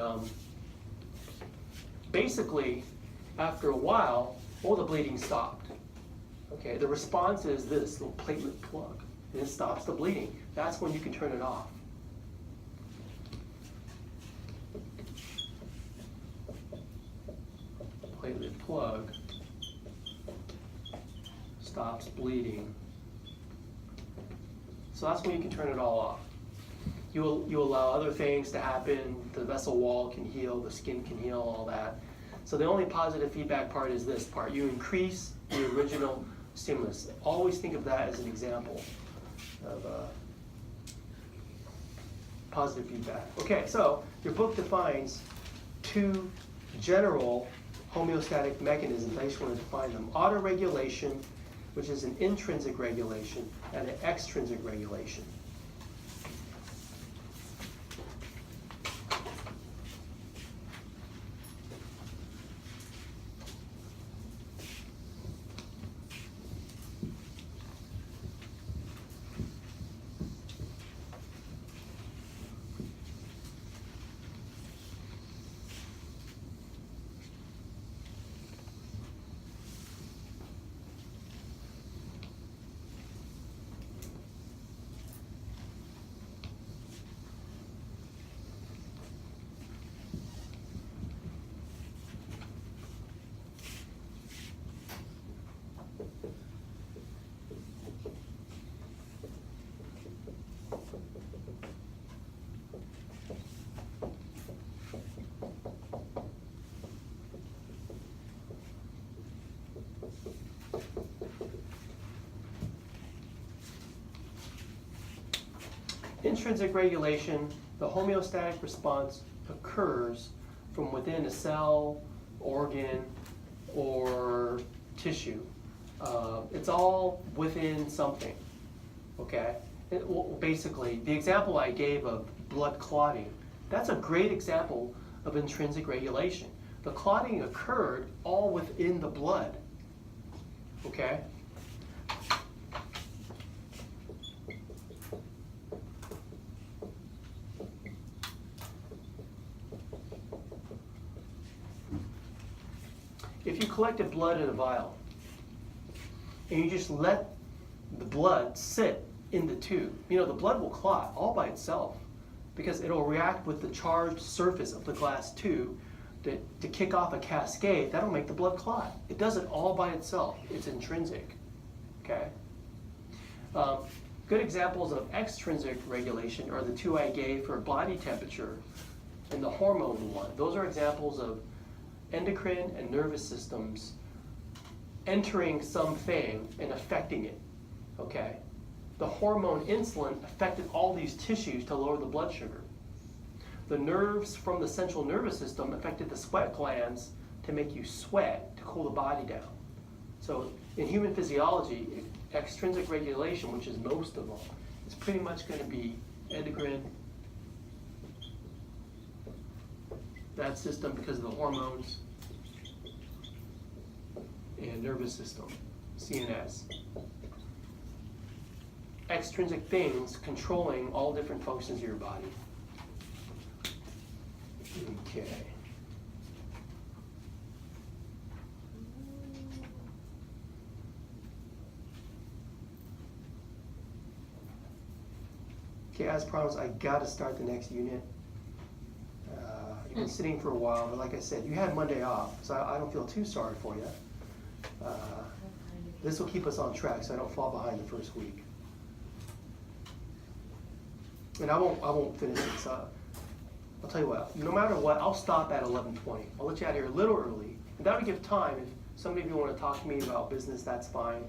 basically, after a while, all the bleeding stopped. Okay, the response is this little platelet plug, and it stops the bleeding. That's when you can turn it off. Platelet plug stops bleeding. So that's when you can turn it all off. You allow other things to happen. The vessel wall can heal, the skin can heal, all that. So the only positive feedback part is this part. You increase the original stimulus. Always think of that as an example of positive feedback. Okay, so your book defines two general homeostatic mechanisms. I just want to define them. Autoregulation, which is an intrinsic regulation, and an extrinsic regulation. Intrinsic regulation, the homeostatic response occurs from within a cell, organ, or tissue. It's all within something, okay? Basically, the example I gave of blood clotting, that's a great example of intrinsic regulation. The clotting occurred all within the blood, okay? If you collected blood in a vial and you just let the blood sit in the tube, you know, the blood will clot all by itself. because it'll react with the charged surface of the glass tube to kick off a cascade. That'll make the blood clot. It does it all by itself. It's intrinsic. Okay. Good examples of extrinsic regulation are the two I gave for body temperature and the hormone one. Those are examples of endocrine and nervous systems entering something and affecting it. Okay. The hormone insulin affected all these tissues to lower the blood sugar. The nerves from the central nervous system affected the sweat glands to make you sweat, to cool the body down. So in human physiology, extrinsic regulation, which is most of them, is pretty much going to be endocrine, that system because of the hormones, and nervous system, CNS. Extrinsic things controlling all different functions of your body. Okay. Okay, as promised, I gotta start the next unit. You've been sitting for a while, but like I said, you had Monday off, so I don't feel too sorry for you. This will keep us on track so I don't fall behind the first week. And I won't finish it, so I'll tell you what, no matter what, I'll stop at 11:20. I'll let you out of here a little early. And that'll give time. If some of you want to talk to me about business, that's fine.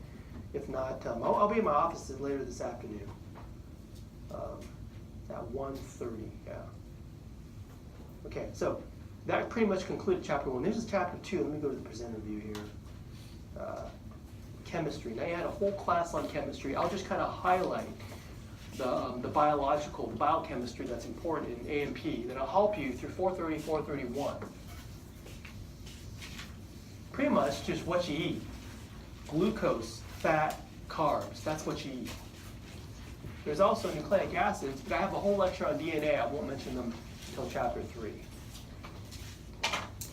If not, I'll be in my office later this afternoon. At 1:30, yeah. Okay, so that pretty much concluded chapter 1. This is chapter 2. Let me go to the presenter view here. Chemistry. Now you had a whole class on chemistry. I'll just kind of highlight the biological, the biochemistry that's important in A&P that'll help you through 430, 431. Pretty much just what you eat. Glucose, fat, carbs. That's what you eat. There's also nucleic acids, but I have a whole lecture on DNA. I won't mention them until chapter 3.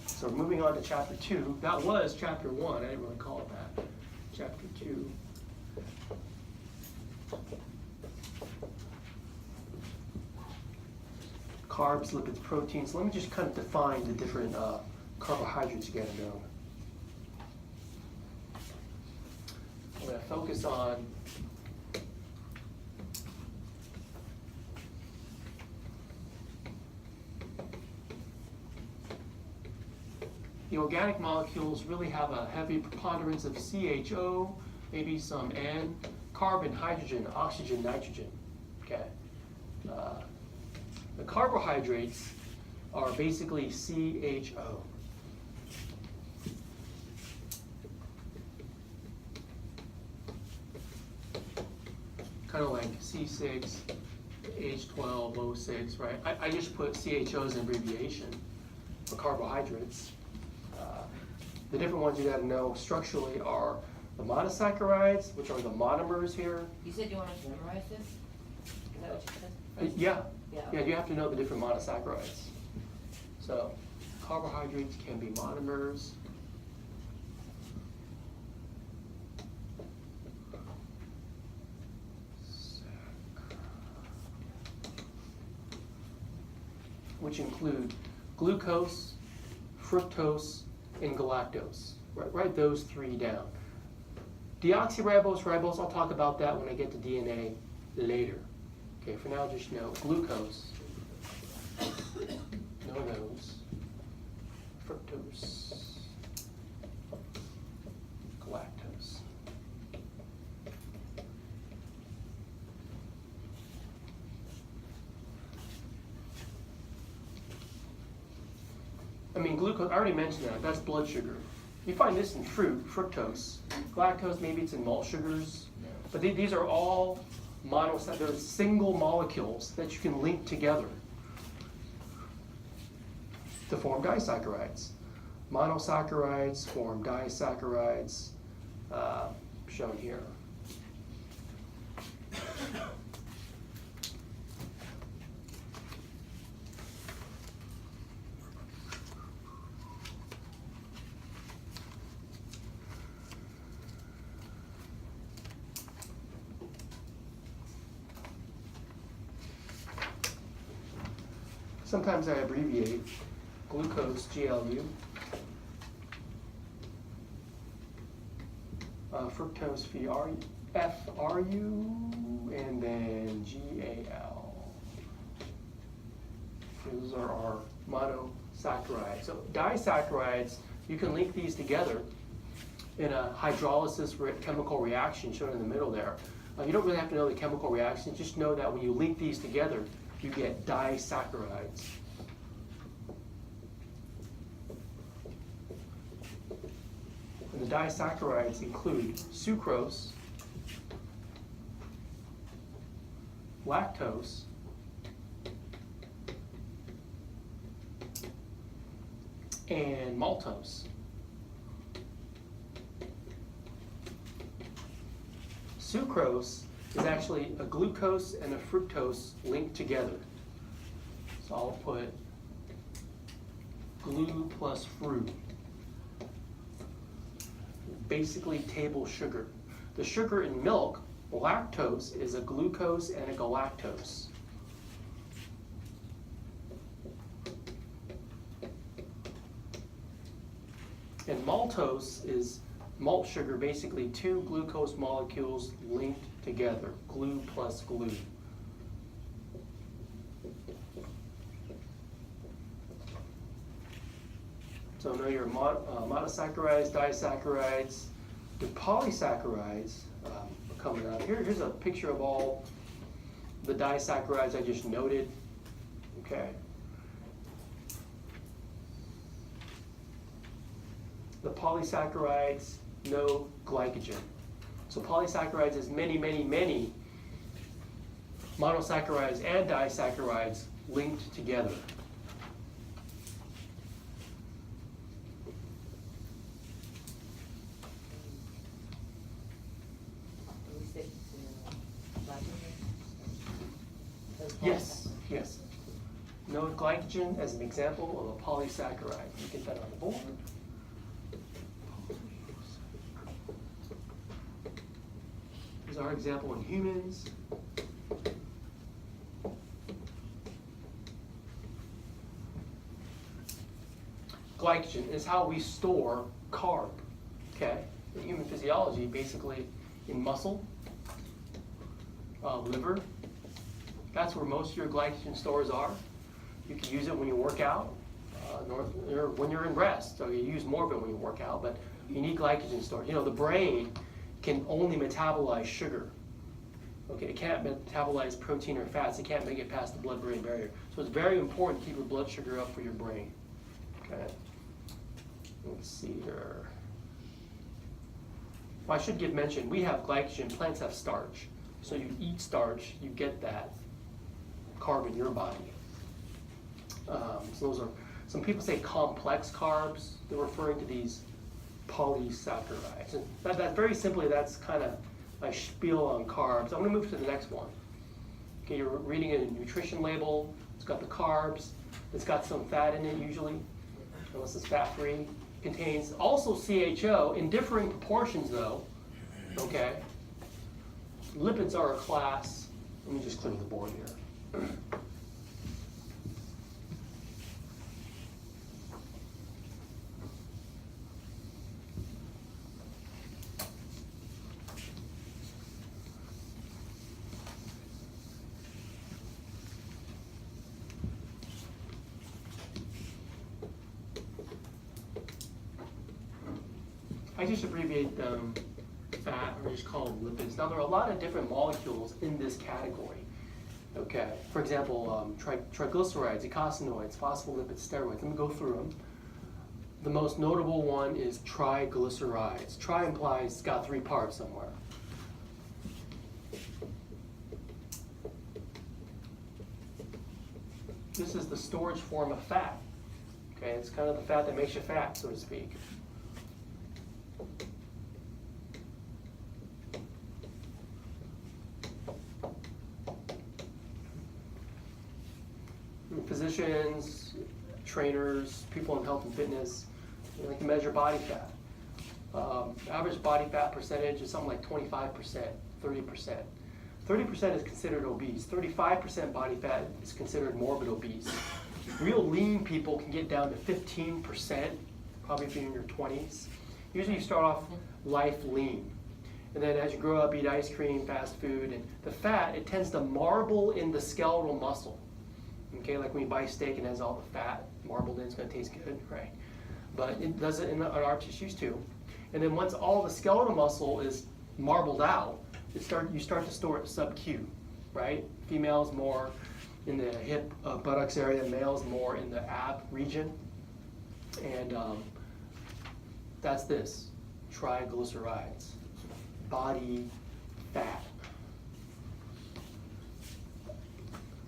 So moving on to chapter 2. That was chapter 1. I didn't really call it that. Chapter 2. Carbs, lipids, proteins. Let me just kind of define the different carbohydrates you gotta know. I'm gonna focus on the organic molecules really have a heavy preponderance of CHO, maybe some N, carbon, hydrogen, oxygen, nitrogen. Okay. The carbohydrates are basically CHO. Kind of like C6, H12, O6, right? I just put CHO as an abbreviation for carbohydrates. The different ones you got to know structurally are the monosaccharides, which are the monomers here. You said you wanted to memorize this? Is that what you said? Yeah. Yeah, you have to know the different monosaccharides. So, carbohydrates can be monomers. Which include glucose, fructose, and galactose. Write those three down. Deoxyribose, ribose, I'll talk about that when I get to DNA later. Okay, for now just know glucose, know those, fructose, galactose. I mean, glucose, I already mentioned that, that's blood sugar. You find this in fruit, fructose. Galactose, maybe it's in malt sugars. But these are all they're single molecules that you can link together to form disaccharides. Monosaccharides form disaccharides, shown here. sometimes I abbreviate glucose, GLU, fructose, FRU, and then GAL. Those are our monosaccharides. So disaccharides, you can link these together in a hydrolysis chemical reaction shown in the middle there. You don't really have to know the chemical reaction, just know that when you link these together, you get disaccharides. And the disaccharides include sucrose, lactose, and maltose. Sucrose is actually a glucose and a fructose linked together. So I'll put glu plus fru. Basically table sugar. The sugar in milk, lactose, is a glucose and a galactose. And maltose is malt sugar, basically two glucose molecules linked together, glu plus glu. So know your monosaccharides, disaccharides, the polysaccharides are coming out. Here's a picture of all the disaccharides I just noted. Okay. The polysaccharides, no glycogen. So polysaccharides is many, many, many monosaccharides and disaccharides linked together. Yes, yes. Note glycogen as an example of a polysaccharide. You get that on the board. Here's our example in humans. Glycogen is how we store carb. Okay, in human physiology, basically in muscle, liver. That's where most of your glycogen stores are. You can use it when you work out, or when you're in rest. So you use more of it when you work out, but you need glycogen stores. You know, the brain can only metabolize sugar. Okay, it can't metabolize protein or fats. It can't make it past the blood-brain barrier. So it's very important to keep your blood sugar up for your brain. Okay. Let's see here. Well, I should give mention, we have glycogen, plants have starch. So you eat starch, you get that carb in your body. So those are, some people say complex carbs. They're referring to these polysaccharides. And that very simply, that's kind of my spiel on carbs. I'm going to move to the next one. Okay, you're reading a nutrition label. It's got the carbs. It's got some fat in it usually, unless it's fat-free. Contains also CHO in differing proportions though. Okay. Lipids are a class. Let me just clear the board here. I just abbreviate them fat, or just call them lipids. Now, there are a lot of different molecules in this category. Okay, for example, triglycerides, eicosanoids, phospholipids, steroids. Let me go through them. The most notable one is triglycerides. Tri implies it's got 3 parts somewhere. This is the storage form of fat. Okay, it's kind of the fat that makes you fat, so to speak. Physicians, trainers, people in health and fitness, they like to measure body fat. Average body fat percentage is something like 25%, 30%. 30% is considered obese. 35% body fat is considered morbid obese. Real lean people can get down to 15%, probably if you're in your 20s. Usually you start off life lean. And then as you grow up, eat ice cream, fast food, and the fat, it tends to marble in the skeletal muscle. Okay, like when you buy steak and it has all the fat marbled in, it's going to taste good, right? But it does it in our tissues too. And then once all the skeletal muscle is marbled out, you start to store it sub-Q, right? Females more in the hip, buttocks area, males more in the ab region. And that's this, triglycerides, body fat.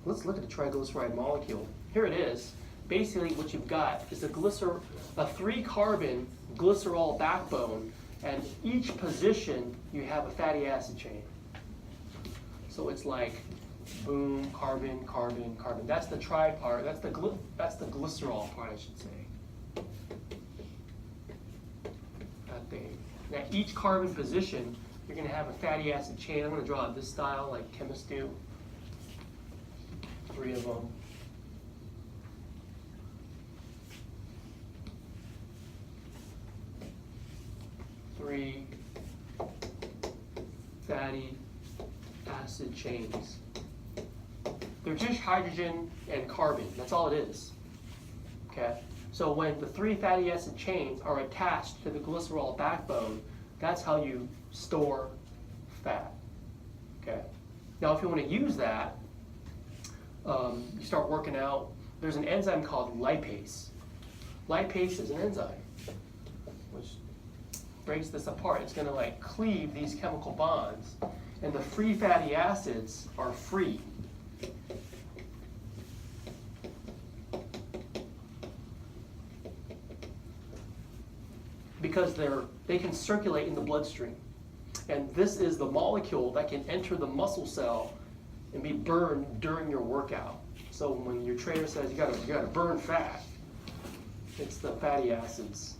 Let's look at the triglyceride molecule. Here it is. Basically what you've got is a 3-carbon glycerol backbone, and each position you have a fatty acid chain. So it's like boom, carbon, carbon, carbon. That's the tri part. That's the glycerol part, I should say. That thing. Now each carbon position, you're going to have a fatty acid chain. I'm going to draw it this style, like chemists do. 3 of them. Three fatty acid chains. They're just hydrogen and carbon. That's all it is. Okay? So when the 3 fatty acid chains are attached to the glycerol backbone, that's how you store fat. Okay? Now if you want to use that, you start working out. There's an enzyme called lipase. Lipase is an enzyme which breaks this apart. It's going to like cleave these chemical bonds, and the free fatty acids are free. Because they can circulate in the bloodstream. And this is the molecule that can enter the muscle cell and be burned during your workout. So when your trainer says you gotta burn fat, it's the fatty acids.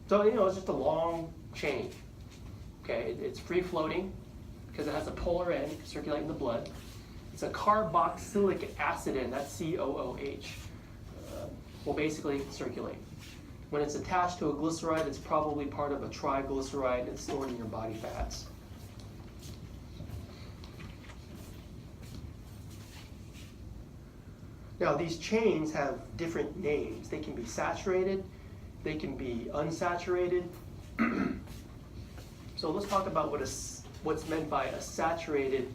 So it's just a long chain. Okay, it's free floating because it has a polar end circulating the blood. It's a carboxylic acid end. That's COOH. Will basically circulate. When it's attached to a glyceride, it's probably part of a triglyceride that's stored in your body fats. Now these chains have different names. They can be saturated, they can be unsaturated. So let's talk about what's meant by a saturated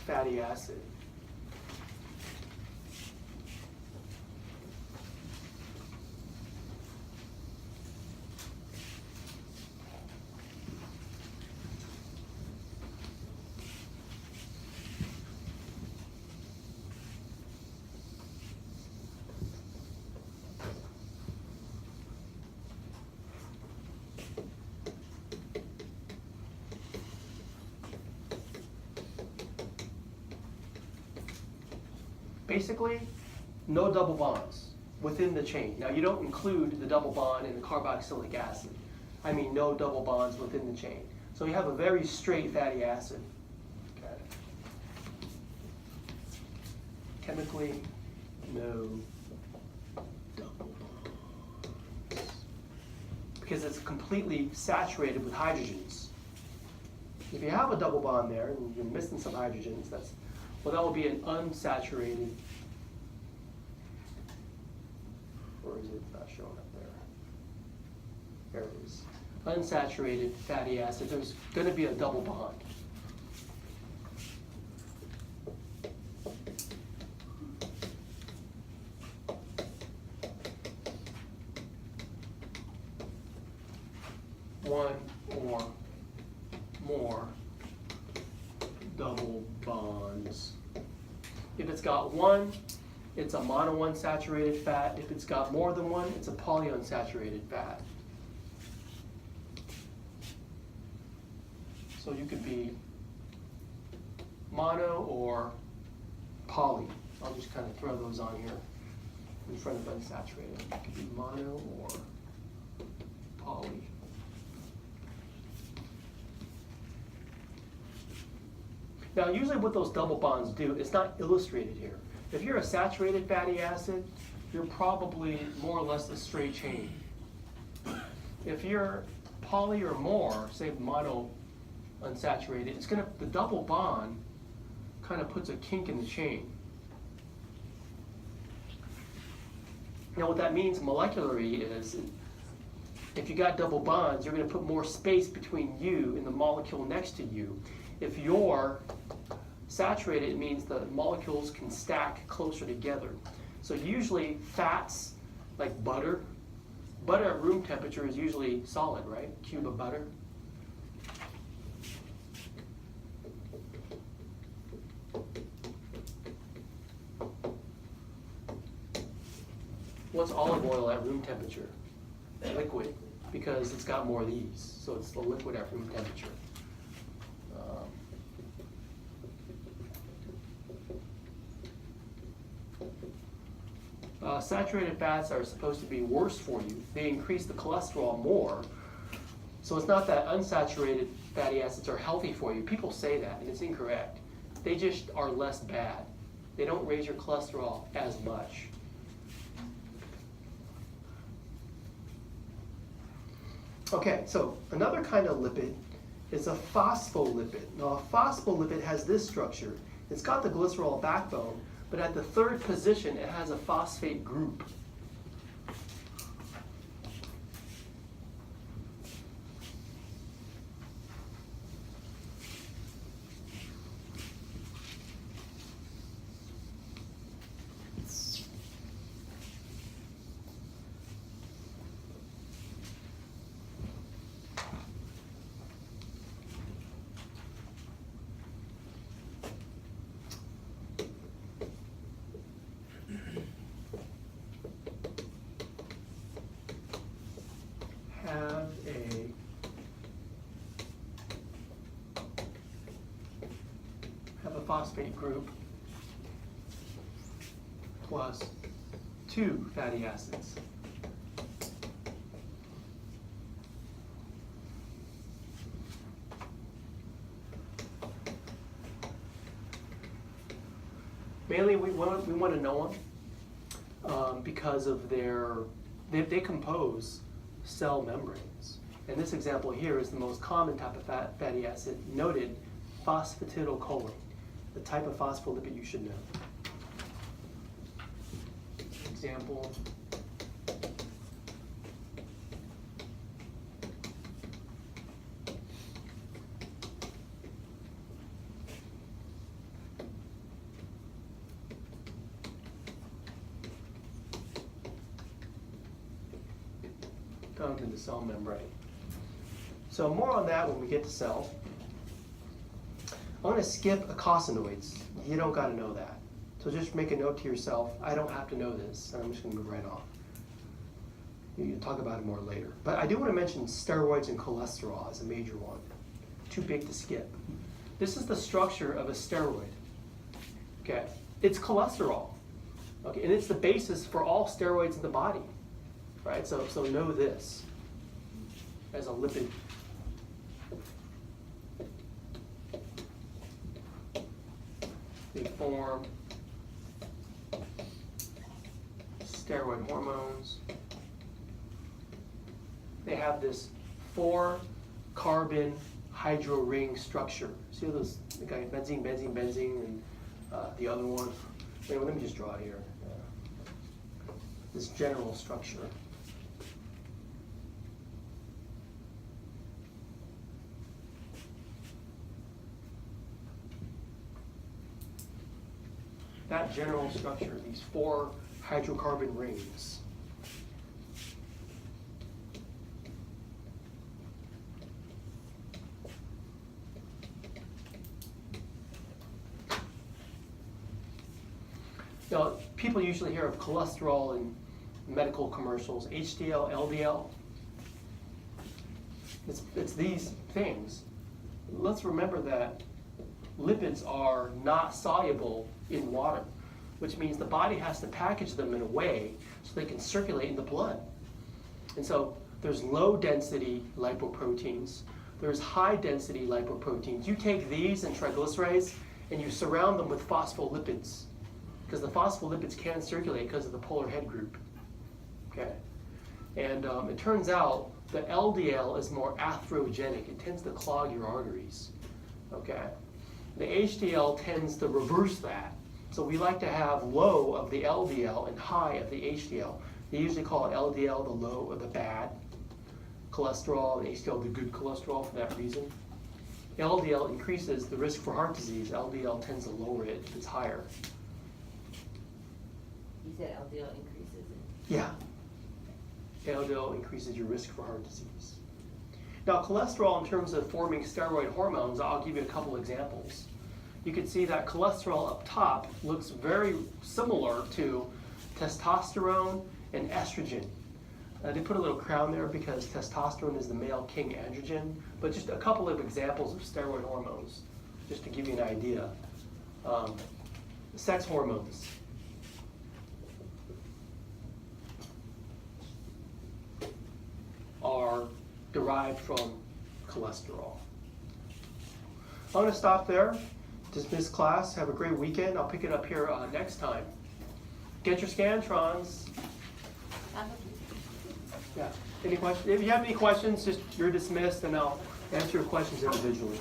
fatty acid. Basically, no double bonds within the chain. Now, you don't include the double bond in the carboxylic acid. I mean, no double bonds within the chain. So you have a very straight fatty acid. Okay. Chemically, no double bonds. Because it's completely saturated with hydrogens. If you have a double bond there and you're missing some hydrogens, that would be an unsaturated, or is it not showing up there? There it is. Unsaturated fatty acid. There's going to be a double bond. One or more double bonds. If it's got one, it's a monounsaturated fat. If it's got more than one, it's a polyunsaturated fat. So you could be mono or poly. I'll just kind of throw those on here in front of unsaturated. It could be mono or poly. Now, usually what those double bonds do, it's not illustrated here. If you're a saturated fatty acid, you're probably more or less a straight chain. If you're poly or more, say mono unsaturated, it's gonna, the double bond kind of puts a kink in the chain. Now what that means molecularly is, if you got double bonds, you're gonna put more space between you and the molecule next to you. If you're saturated, it means the molecules can stack closer together. So usually fats, like butter at room temperature is usually solid, right? Cube of butter. What's olive oil at room temperature? Liquid, because it's got more of these. So it's the liquid at room temperature. Saturated fats are supposed to be worse for you. They increase the cholesterol more. So it's not that unsaturated fatty acids are healthy for you. People say that, and it's incorrect. They just are less bad. They don't raise your cholesterol as much. Okay, so another kind of lipid is a phospholipid. Now a phospholipid has this structure. It's got the glycerol backbone, but at the third position it has a phosphate group. Have a phosphate group plus 2 fatty acids. Mainly we want to know them because of they compose cell membranes. And this example here is the most common type of fatty acid, noted phosphatidylcholine, the type of phospholipid you should know. Example. Found in the cell membrane. So more on that when we get to cell. I'm going to skip eicosanoids. You don't got to know that. So just make a note to yourself, I don't have to know this, and I'm just going to move right on. You can talk about it more later. But I do want to mention steroids and cholesterol as a major one. Too big to skip. This is the structure of a steroid. Okay, it's cholesterol. Okay, and it's the basis for all steroids in the body. Right, so know this as a lipid. They form steroid hormones. They have this 4-carbon hydro ring structure. See those, the guy, benzene, benzene, benzene, and the other one. Anyway, let me just draw here. This general structure. That general structure, these 4 hydrocarbon rings. Now, people usually hear of cholesterol in medical commercials, HDL, LDL. It's these things. Let's remember that lipids are not soluble in water, which means the body has to package them in a way so they can circulate in the blood. And so there's low density lipoproteins, there's high density lipoproteins. You take these and triglycerides and you surround them with phospholipids, because the phospholipids can circulate because of the polar head group. Okay, and it turns out the LDL is more atherogenic. It tends to clog your arteries. Okay, the HDL tends to reverse that. So we like to have low of the LDL and high of the HDL. They usually call it LDL the low or the bad cholesterol, and HDL the good cholesterol for that reason. LDL increases the risk for heart disease. LDL tends to lower it if it's higher. You said LDL increases it? Yeah. LDL increases your risk for heart disease. Now, cholesterol, in terms of forming steroid hormones, I'll give you a couple examples. You can see that cholesterol up top looks very similar to testosterone and estrogen. They put a little crown there because testosterone is the male king androgen, but just a couple of examples of steroid hormones, just to give you an idea. Sex hormones. Are derived from cholesterol. I'm going to stop there, dismiss class, have a great weekend. I'll pick it up here next time. Get your Scantrons. Yeah. Any questions? If you have any questions, just you're dismissed, and I'll answer your questions individually.